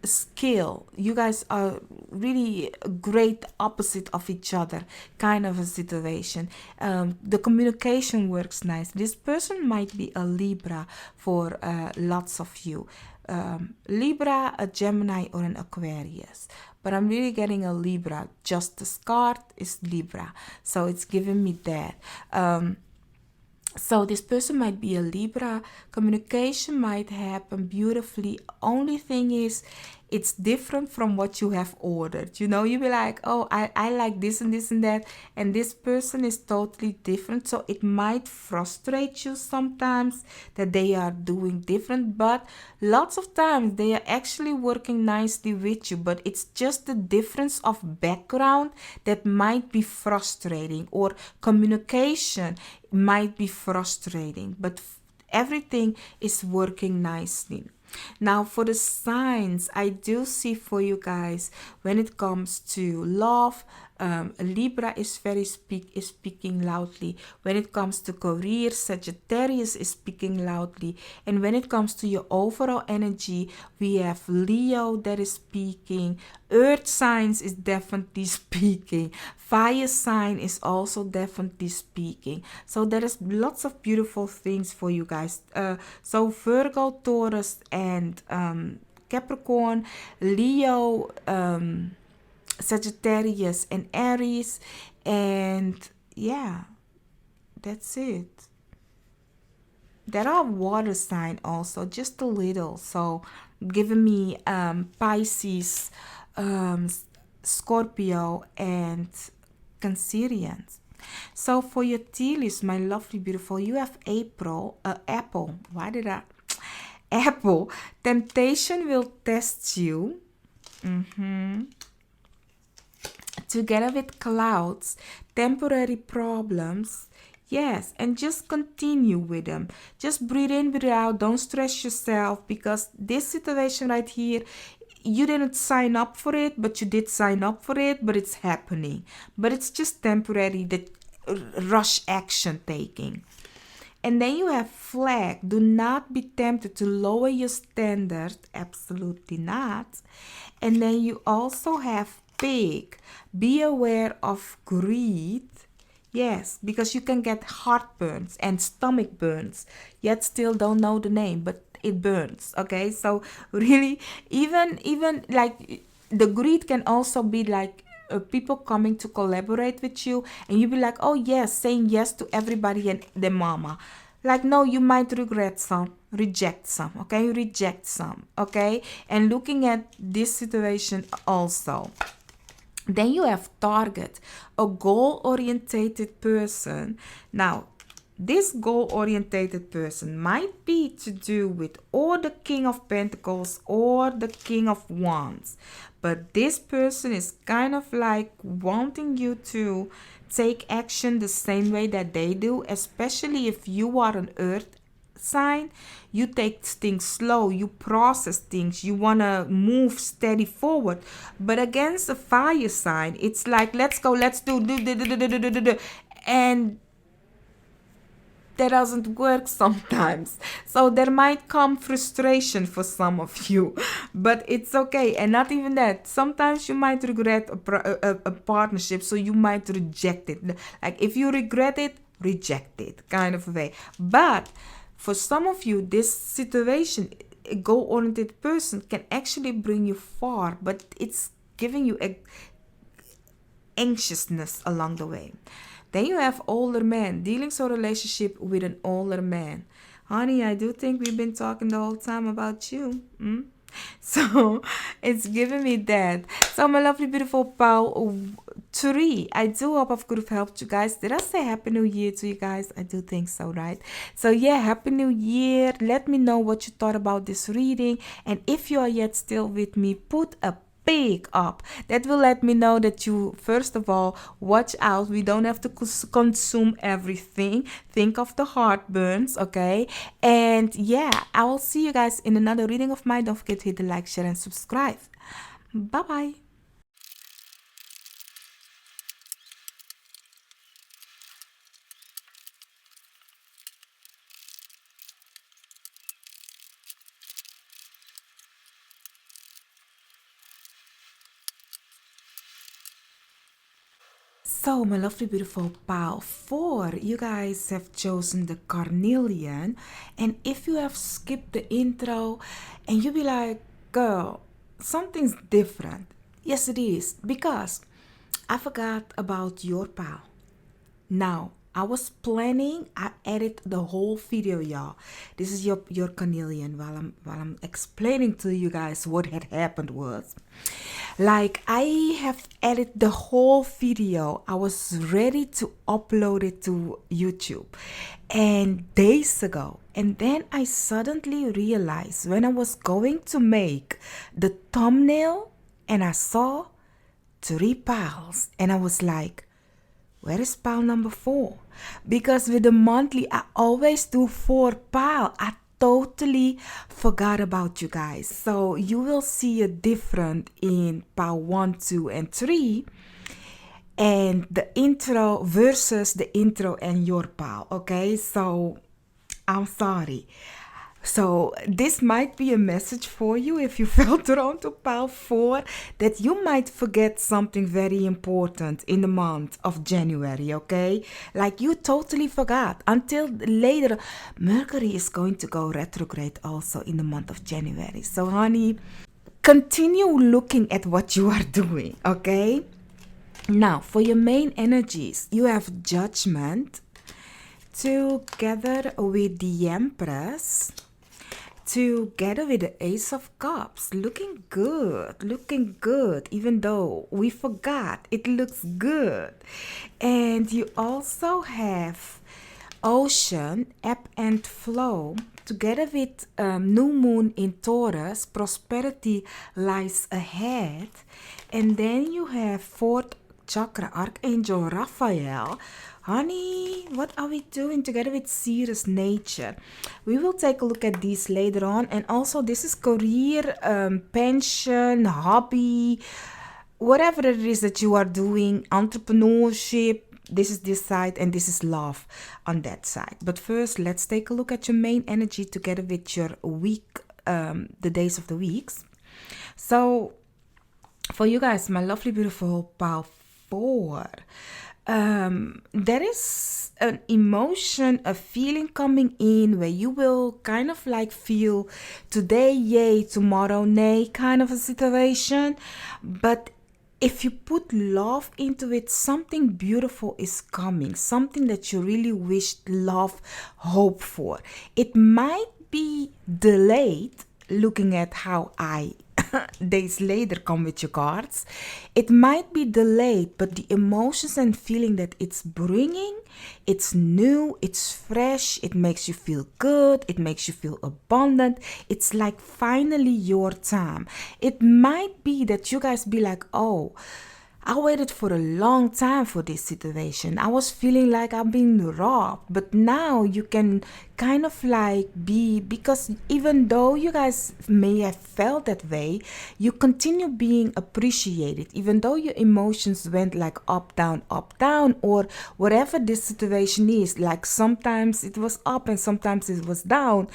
skill. You guys are really a great opposite of each other kind of a situation. The communication works nice. This person might be a Libra for lots of you. Libra, a Gemini, or an Aquarius. But I'm really getting a Libra. Justice card is Libra. So it's giving me that. So this person might be a Libra. Communication might happen beautifully. Only thing is, it's different from what you have ordered. You know, you be like, oh, I like this and this and that. And this person is totally different. So it might frustrate you sometimes that they are doing different. But lots of times they are actually working nicely with you. But it's just the difference of background that might be frustrating. Or communication might be frustrating. But everything is working nicely. Now for the signs, I do see for you guys when it comes to love, Libra is speaking loudly. When it comes to career, Sagittarius is speaking loudly. And when it comes to your overall energy, we have Leo that is speaking. Earth signs is definitely speaking. Fire sign is also definitely speaking. So there is lots of beautiful things for you guys. So Virgo, Taurus, and Capricorn, Leo, Sagittarius, and Aries. And yeah, that's it. There are water sign also, just a little. So giving me Pisces, Scorpio, and Cancerians. So for your tealies, my lovely beautiful, you have Apple. Why did I? Apple. Temptation will test you. Together with clouds, temporary problems. Yes, and just continue with them. Just breathe in, breathe out. Don't stress yourself, because this situation right here, you didn't sign up for it, but you did sign up for it, but it's happening. But it's just temporary, the rush action taking. And then you have flag. Do not be tempted to lower your standard. Absolutely not. And then you also have pig. Be aware of greed. Yes, because you can get heartburns and stomach burns. Yet still don't know the name, but it burns. Okay, so really, even like the greed can also be like people coming to collaborate with you, and you be like, oh yes, saying yes to everybody and their mama. Like, no, you might regret some, reject some. Okay, reject some. Okay, and looking at this situation also. Then you have target, a goal-orientated person. Now, this goal-orientated person might be to do with or the King of Pentacles or the King of Wands. But this person is kind of like wanting you to take action the same way that they do, especially if you are an earth sign. You take things slow, you process things, you want to move steady forward. But against a fire sign, it's like, let's go, let's do. And that doesn't work sometimes. So there might come frustration for some of you, but it's okay. And not even that, sometimes you might regret a partnership, so you might reject it. Like, if you regret it, reject it, kind of way. But for some of you, this situation, a goal-oriented person, can actually bring you far, but it's giving you anxiousness along the way. Then you have older man, dealings or relationship with an older man. Honey, I do think we've been talking the whole time about you. So it's giving me that. So my lovely, beautiful 3. I do hope I could have helped you guys. Did I say Happy New Year to you guys? I do think so, right? So yeah, Happy New Year. Let me know what you thought about this reading. And if you are yet still with me, put a big up. That will let me know that you, first of all, watch out. We don't have to consume everything. Think of the heartburns, okay? And yeah, I will see you guys in another reading of mine. Don't forget to hit the like, share, and subscribe. Bye-bye. So, my lovely, beautiful pile 4, you guys have chosen the carnelian. And if you have skipped the intro and you be like, girl, something's different. Yes, it is, because I forgot about your pile. Now, I was planning, I edit the whole video, y'all. This is your carnelian while I'm explaining to you guys what had happened was. Like, I have edited the whole video. I was ready to upload it to YouTube and days ago. And then I suddenly realized when I was going to make the thumbnail and I saw 3 piles and I was like, where is pile number 4? Because with the monthly, I always do 4 pile. I totally forgot about you guys. So you will see a difference in pile 1, 2, and 3. And the intro versus the intro and your pile. Okay, so I'm sorry. So this might be a message for you if you fell drawn to pile 4, that you might forget something very important in the month of January, okay? Like you totally forgot until later. Mercury is going to go retrograde also in the month of January. So honey, continue looking at what you are doing, okay? Now, for your main energies, you have Judgment together with the Empress, together with the Ace of Cups. Looking good, even though we forgot, it looks good. And you also have Ocean, ebb and flow, together with new moon in Taurus. Prosperity lies ahead. And then you have 4th chakra, Archangel Raphael. Honey, what are we doing together with Sirius Nature? We will take a look at these later on. And also, this is career, pension, hobby, whatever it is that you are doing, entrepreneurship. This is this side, and this is love on that side. But first, let's take a look at your main energy together with your week, the days of the weeks. So, for you guys, my lovely, beautiful pile 4, there is an emotion, a feeling coming in where you will kind of like feel today yay, tomorrow nay kind of a situation. But if you put love into it, something beautiful is coming, something that you really wish, love, hope for. It might be delayed, looking at how I days later come with your cards. It might be delayed, but the emotions and feeling that it's bringing, it's new, it's fresh, it makes you feel good, it makes you feel abundant. It's like finally your time. It might be that you guys be like, oh, I waited for a long time for this situation. I was feeling like I'm being robbed. But now you can kind of like be, because even though you guys may have felt that way, you continue being appreciated. Even though your emotions went like up, down, or whatever this situation is. Like sometimes it was up and sometimes it was down.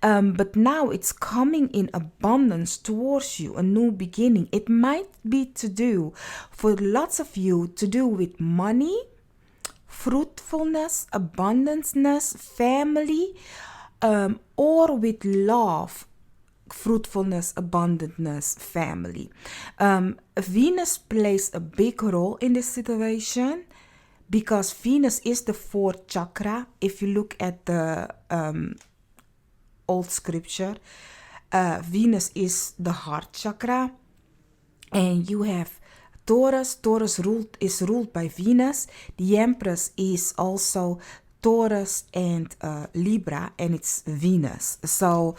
But now it's coming in abundance towards you, a new beginning. It might be to do, for lots of you, to do with money, fruitfulness, abundanceness, family, or with love, fruitfulness, abundantness, family. Venus plays a big role in this situation, because Venus is the 4th chakra. If you look at the old scripture, Venus is the heart chakra. And you have Taurus is ruled by Venus. The Empress is also Taurus and Libra, and it's Venus. So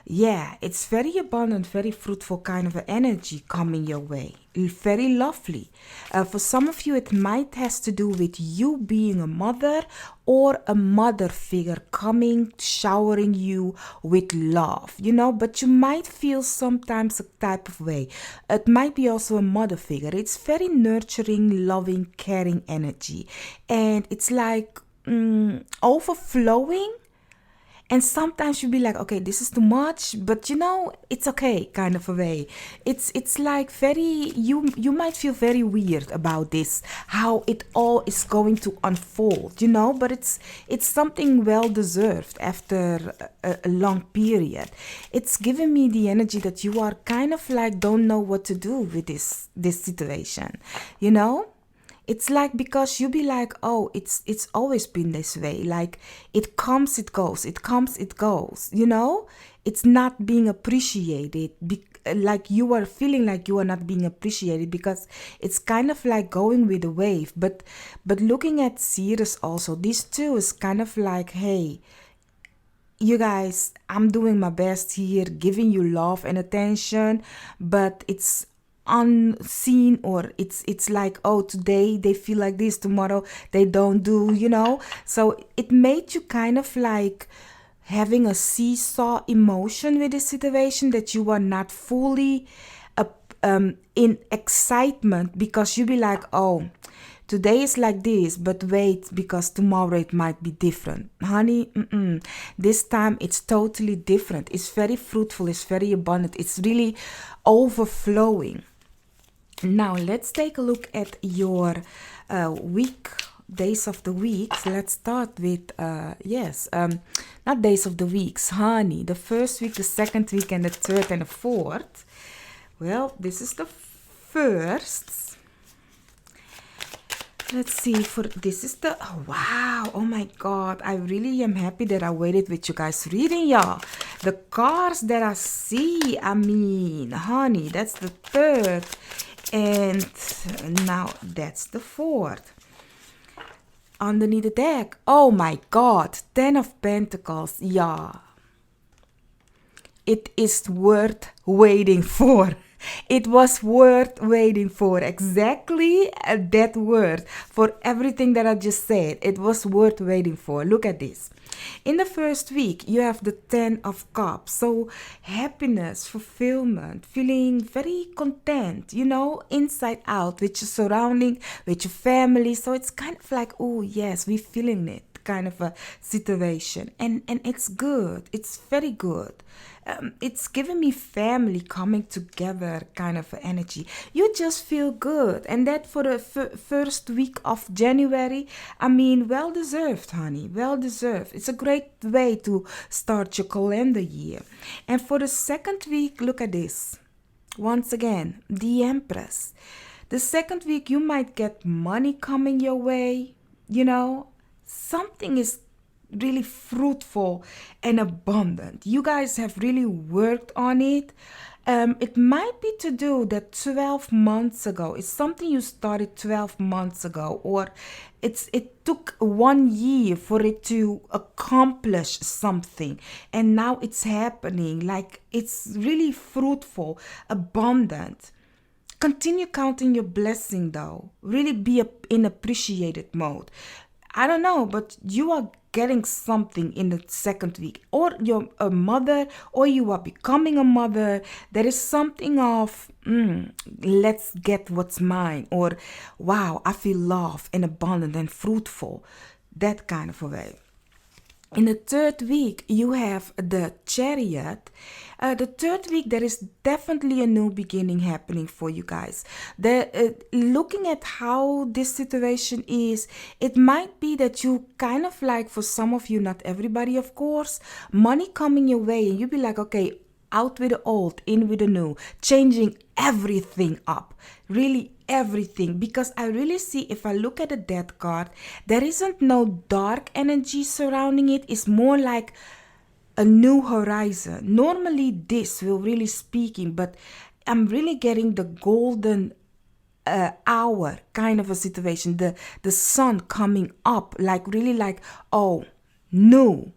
yeah, it's very abundant, very fruitful kind of energy coming your way. Very lovely. For some of you, it might has to do with you being a mother or a mother figure coming, showering you with love, but you might feel sometimes a type of way. It might be also a mother figure. It's very nurturing, loving, caring energy. And it's like overflowing. And sometimes you'll be like, okay, this is too much, but it's okay, kind of a way. It's like very, you might feel very weird about this, how it all is going to unfold, but it's something well deserved after a long period. It's giving me the energy that you are kind of like don't know what to do with this situation, It's like, because you be like, oh, it's always been this way. Like, it comes, it goes. It comes, it goes. It's not being appreciated. Like you are feeling like you are not being appreciated because it's kind of like going with the wave. But looking at Sirius also, these two is kind of like, hey, you guys, I'm doing my best here, giving you love and attention, but it's unseen, or it's like, oh, today they feel like this, tomorrow they don't do, so it made you kind of like having a seesaw emotion with the situation, that you are not fully in excitement, because you be like, oh, today is like this, but wait, because tomorrow it might be different. Honey, this time it's totally different. It's very fruitful, it's very abundant, it's really overflowing. Now let's take a look at your days of the week. So let's start with not days of the weeks, honey. The first week, the second week, and the third and the fourth. Well, this is the first. Let's see, this is the, oh, wow, oh my God, I really am happy that I waited with you guys reading, y'all. The cards that I see, honey, that's the third. And now that's the fourth. Underneath the deck, oh my God, 10 of Pentacles, yeah. It is worth waiting for. It was worth waiting for. Exactly that word. For everything that I just said, it was worth waiting for. Look at this. In the first week, you have the 10 of Cups. So happiness, fulfillment, feeling very content, inside out with your surrounding, with your family. So it's kind of like, oh yes, we're feeling it kind of a situation. And it's good. It's very good. It's giving me family coming together kind of energy. You just feel good. And that for the first week of January, well deserved, honey. Well deserved. It's a great way to start your calendar year. And for the second week, look at this. Once again, the Empress. The second week, you might get money coming your way. Something is really fruitful and abundant. You guys have really worked on it. It might be to do that 12 months ago. It's something you started 12 months ago, or it took 1 year for it to accomplish something, and now it's happening. Like, it's really fruitful, abundant. Continue counting your blessing though. Really be in appreciated mode. I don't know, but you are getting something in the second week, or you're a mother, or you are becoming a mother. There is something of, let's get what's mine, or wow, I feel love and abundant and fruitful, that kind of a way. In the third week, you have the Chariot. The third week, there is definitely a new beginning happening for you guys. Looking at how this situation is, it might be that you kind of like, for some of you, not everybody, of course, money coming your way, and you be like, okay, out with the old, in with the new, changing everything up, really everything. Because I really see, if I look at the Death card, there isn't no dark energy surrounding it. It's more like a new horizon. Normally this will really speaking, but I'm really getting the golden hour kind of a situation, the sun coming up, like really like, oh, no,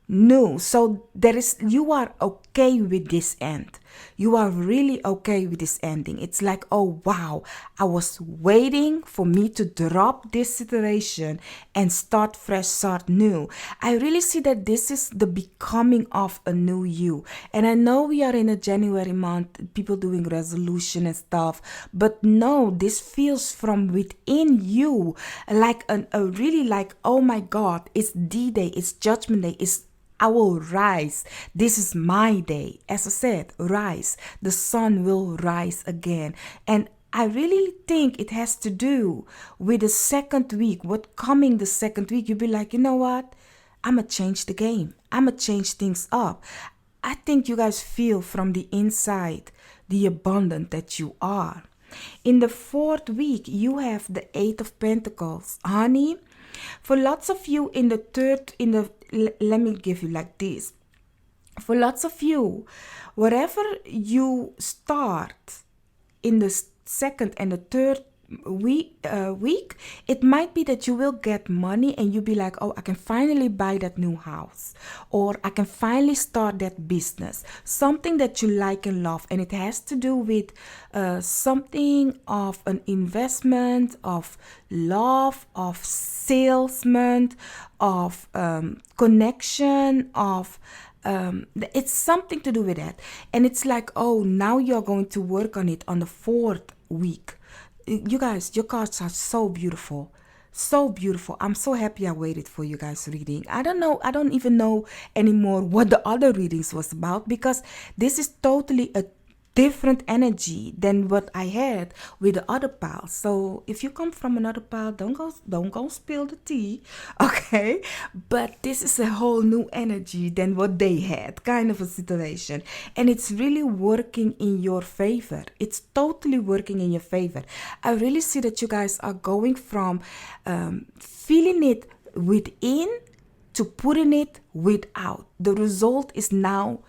no. So there is, you are okay with this end. You are really okay with this ending. It's like, oh wow, I was waiting for me to drop this situation and start fresh, start new. I really see that this is the becoming of a new you. And I know we are in a January month, people doing resolution and stuff, but no, this feels from within you, like a really like, oh my God, it's D-Day, it's Judgment Day, it's, I will rise. This is my day. As I said, rise. The sun will rise again. And I really think it has to do with the second week. What coming the second week, you'll be like, you know what? I'm going to change the game. I'm going to change things up. I think you guys feel from the inside the abundant that you are. In the fourth week, you have the Eight of Pentacles. Honey, for lots of you in the third, let me give you like this. For lots of you, whatever you start in the second and the third week, it might be that you will get money and you'll be like, oh, I can finally buy that new house, or I can finally start that business, something that you like and love. And it has to do with something of an investment, of love, of salesman, of connection, of it's something to do with that. And it's like, oh, now you're going to work on it on the fourth week. You guys, your cards are so beautiful. So beautiful. I'm so happy I waited for you guys reading. I don't even know anymore what the other readings was about, because this is totally a different energy than what I had with the other pals. So if you come from another pal, don't go spill the tea, okay? But this is a whole new energy than what they had, kind of a situation. And it's really working in your favor. It's totally working in your favor. I really see that you guys are going from feeling it within to putting it without. The result is now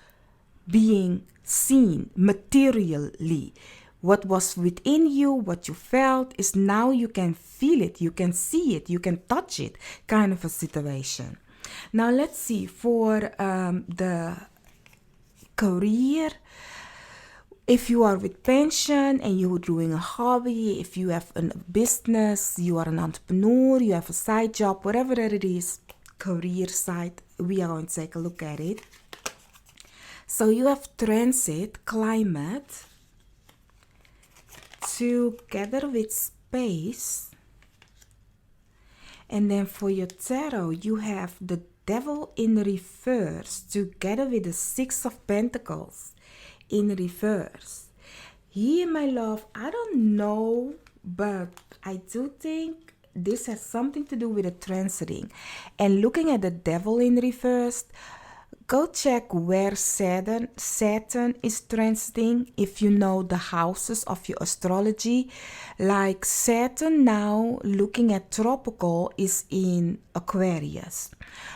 being seen materially. What was within you, what you felt, is now you can feel it, you can see it, you can touch it, kind of a situation. Now let's see for the career. If you are with pension and you're doing a hobby, if you have a business, you are an entrepreneur, you have a side job, whatever that it is, career side, we are going to take a look at it. So you have transit, climate, together with space. And then for your tarot, you have the devil in reverse, together with the Six of Pentacles in reverse. Here, my love, I don't know, but I do think this has something to do with the transiting. And looking at the devil in reverse, go check where Saturn is transiting if you know the houses of your astrology. Like Saturn now, looking at tropical, is in Aquarius.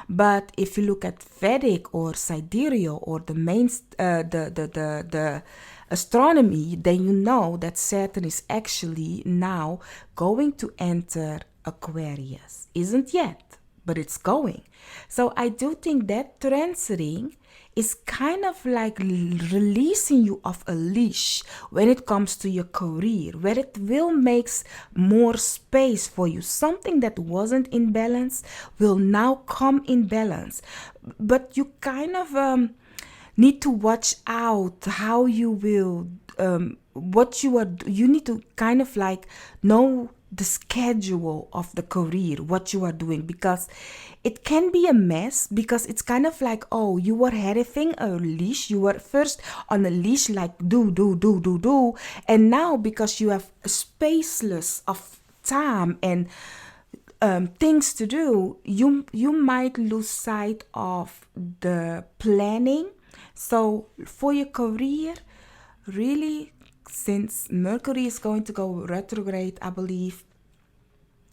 But if you look at Vedic or sidereal or the main the astronomy, then you know that Saturn is actually now going to enter Aquarius. Isn't yet, but it's going. So I do think that transiting is kind of like releasing you off a leash when it comes to your career, where it will make more space for you. Something that wasn't in balance will now come in balance. But you kind of need to watch out how you will, you need to kind of like know the schedule of the career, what you are doing, because it can be a mess, because it's kind of like, oh, you were having a leash, you were first on a leash like do, and now because you have a spaceless of time and things to do, you might lose sight of the planning. So for your career, really, since Mercury is going to go retrograde, I believe,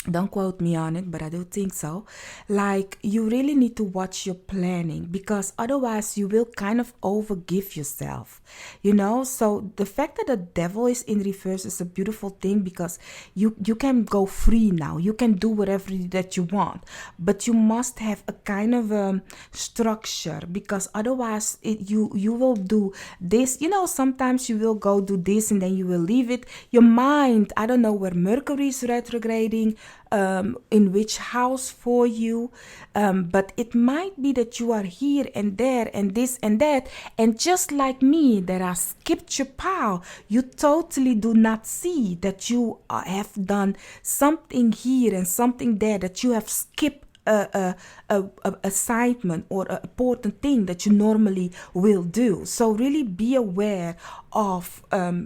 Don't quote me on it, but I do think so. Like, you really need to watch your planning, because otherwise you will kind of overgive yourself, you know? So the fact that the devil is in reverse is a beautiful thing, because you can go free now. You can do whatever that you want, but you must have a kind of structure, because otherwise you will do this. You know, sometimes you will go do this and then you will leave it. Your mind, I don't know where Mercury is retrograding, in which house for you, but it might be that you are here and there and this and that, and just like me, that I skipped your pile, you totally do not see that you have done something here and something there, that you have skipped a assignment or an important thing that you normally will do. So really be aware of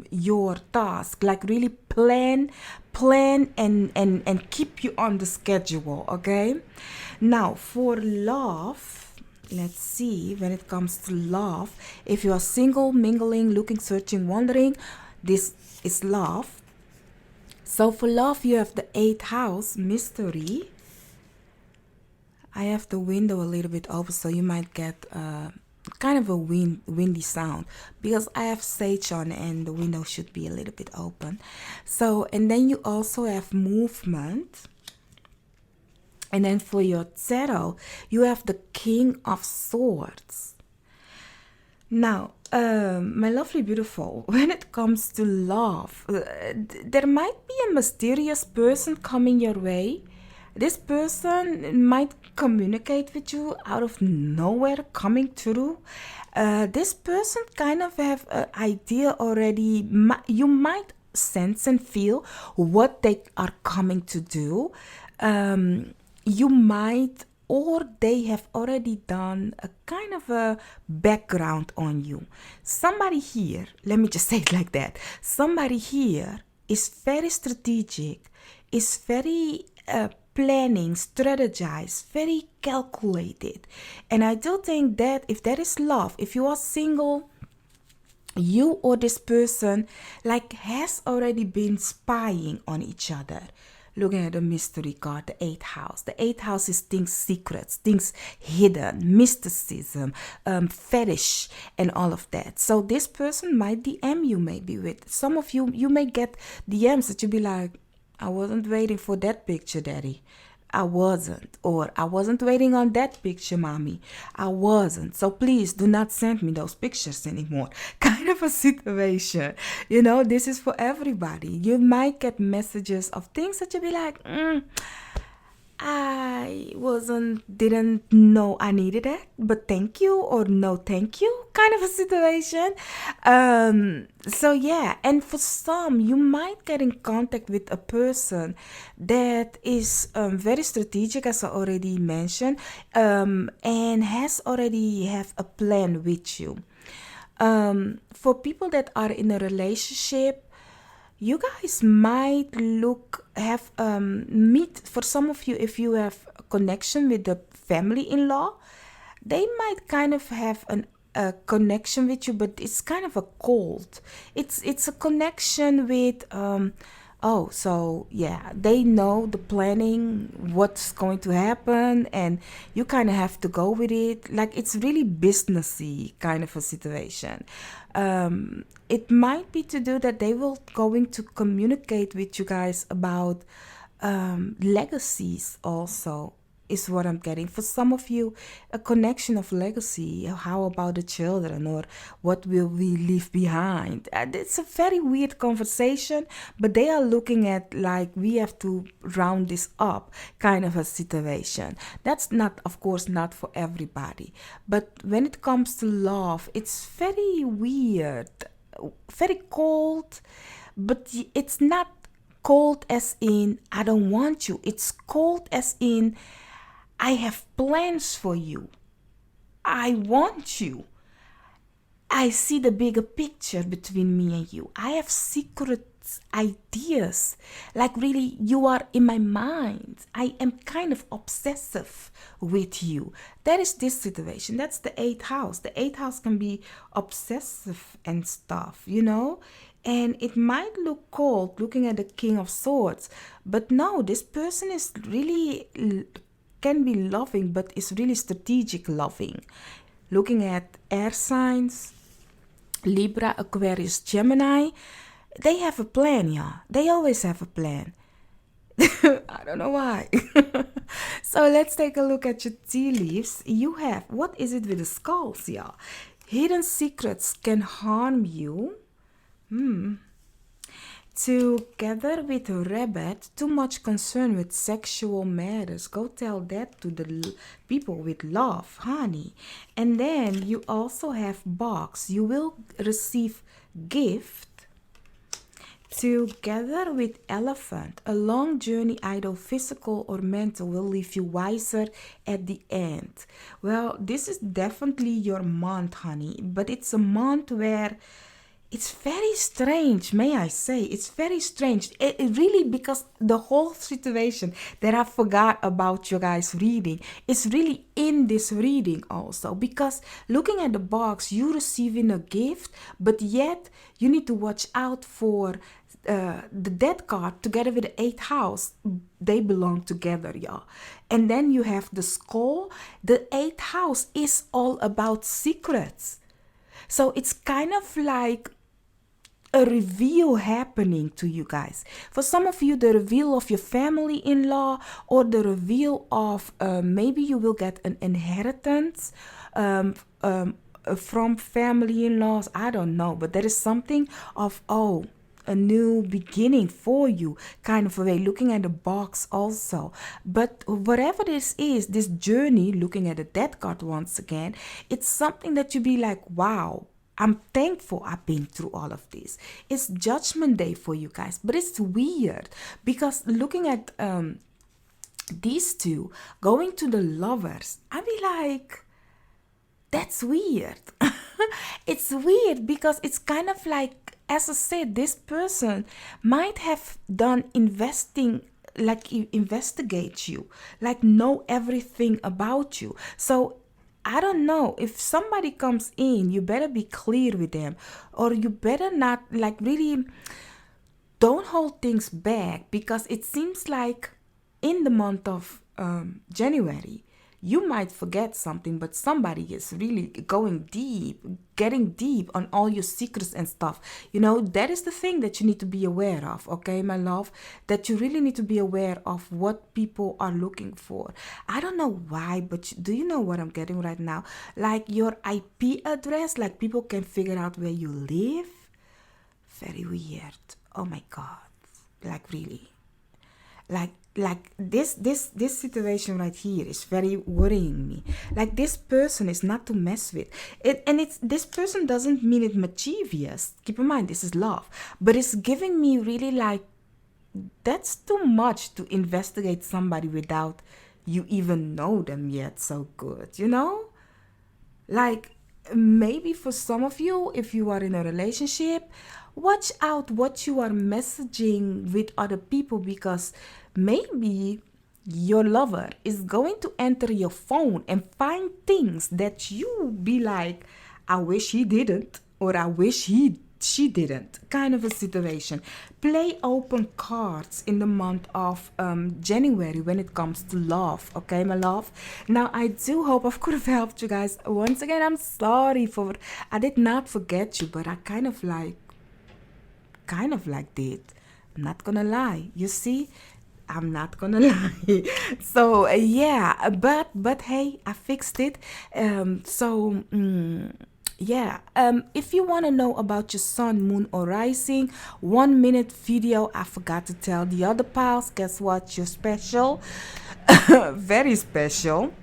your task. Like, really plan and keep you on the schedule. Okay, now for love, let's see. When it comes to love, if you are single, mingling, looking, searching, wondering, this is love. So for love, you have the 8th house, mystery. I have the window a little bit open, so you might get kind of a windy sound, because I have sage on and the window should be a little bit open. So, and then you also have movement. And then for your tarot, you have the King of Swords. Now, my lovely beautiful, when it comes to love, there might be a mysterious person coming your way. This person might communicate with you out of nowhere, coming through. This person kind of have an idea already. You might sense and feel what they are coming to do. You might, or they have already done a kind of a background on you. Somebody here, let me just say it like that. Somebody here is very strategic, is very planning, strategize, very calculated. And I do think that if that is love, if you are single, you or this person like has already been spying on each other. Looking at the mystery card, the 8th house. The 8th house is things secrets, things hidden, mysticism, fetish, and all of that. So this person might DM you maybe with. Some of you, you may get DMs that you be like, I wasn't waiting for that picture, daddy. I wasn't. Or I wasn't waiting on that picture, mommy. I wasn't. So please do not send me those pictures anymore. Kind of a situation. You know, this is for everybody. You might get messages of things that you be like, I didn't know I needed it, but thank you, or no thank you, kind of a situation. So yeah, and for some, you might get in contact with a person that is very strategic, as I already mentioned, and has already have a plan with you. For people that are in a relationship, you guys might meet, for some of you, if you have a connection with the family-in-law, they might kind of have a connection with you, but it's kind of a cold. It's a connection with oh, so yeah, they know the planning, what's going to happen, and you kind of have to go with it. Like, it's really businessy kind of a situation. It might be to do that they will going to communicate with you guys about legacies also, is what I'm getting. For some of you, a connection of legacy. How about the children, or what will we leave behind? It's a very weird conversation, but they are looking at like we have to round this up kind of a situation. That's not, of course, not for everybody. But when it comes to love, it's very weird, very cold, but it's not cold as in I don't want you. It's cold as in I have plans for you. I want you. I see the bigger picture between me and you. I have secret ideas. Like, really, you are in my mind. I am kind of obsessive with you. That is this situation. That's the 8th house. The 8th house can be obsessive and stuff, you know? And it might look cold looking at the King of Swords, but no, this person is really can be loving, but is really strategic loving. Looking at air signs, Libra, Aquarius, Gemini, they have a plan, yeah. They always have a plan. I don't know why. So let's take a look at your tea leaves. You have, what is it with the skulls, yeah? Hidden secrets can harm you. Together with a rabbit, too much concern with sexual matters. Go tell that to the people with love, honey. And then you also have box. You will receive gift. Together with elephant, a long journey, either physical or mental, will leave you wiser at the end. Well, this is definitely your month, honey, but it's a month where it's very strange, may I say. It's very strange. It really, because the whole situation that I forgot about you guys reading is really in this reading also. Because looking at the box, you receiving a gift, but yet you need to watch out for the death card together with the eighth house. They belong together, y'all. And then you have the skull. The eighth house is all about secrets. So it's kind of like a reveal happening to you guys. For some of you, the reveal of your family-in-law, or the reveal of maybe you will get an inheritance from family-in-laws. I don't know, but there is something of, oh, a new beginning for you, kind of a way, looking at the box also. But whatever this is, this journey, looking at the death card once again, it's something that you be like, wow, I'm thankful I've been through all of this. It's Judgment Day for you guys, but it's weird because looking at these two going to the lovers, I be like, that's weird. It's weird because it's kind of like, as I said, this person might have done investigate you, like know everything about you. So I don't know, if somebody comes in, you better be clear with them, or you better not, like, really don't hold things back, because it seems like in the month of January, you might forget something, but somebody is really going deep, getting deep on all your secrets and stuff. You know, that is the thing that you need to be aware of, okay, my love? That you really need to be aware of what people are looking for. I don't know why, but do you know what I'm getting right now? Like your IP address, like people can figure out where you live. Very weird. Oh my God. Like really. Like this situation right here is very worrying me. Like this person is not to mess with it, and it's, this person doesn't mean it mischievous. Keep in mind, this is love, but it's giving me really like, that's too much to investigate somebody without you even know them yet so good, you know? Like, maybe for some of you, if you are in a relationship, watch out what you are messaging with other people, because maybe your lover is going to enter your phone and find things that you be like, I wish he didn't, or I wish she didn't, kind of a situation. Play open cards in the month of January when it comes to love, okay, my love? Now, I do hope I could have helped you guys. Once again, I'm sorry for, I did not forget you, but I kind of like did. I'm not gonna lie. You see, I'm not gonna lie. So yeah, but hey, I fixed it. Yeah, if you want to know about your sun, moon, or rising, 1 minute video. I forgot to tell the other pals, guess what? You're special. Very special.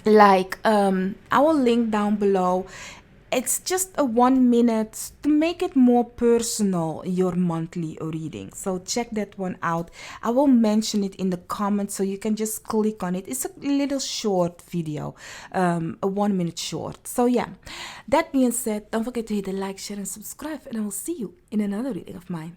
Like, I will link down below. It's just a 1 minute to make it more personal, your monthly reading. So check that one out. I will mention it in the comments so you can just click on it. It's a little short video, a 1 minute short. So yeah, that being said, don't forget to hit the like, share, and subscribe, and I will see you in another reading of mine.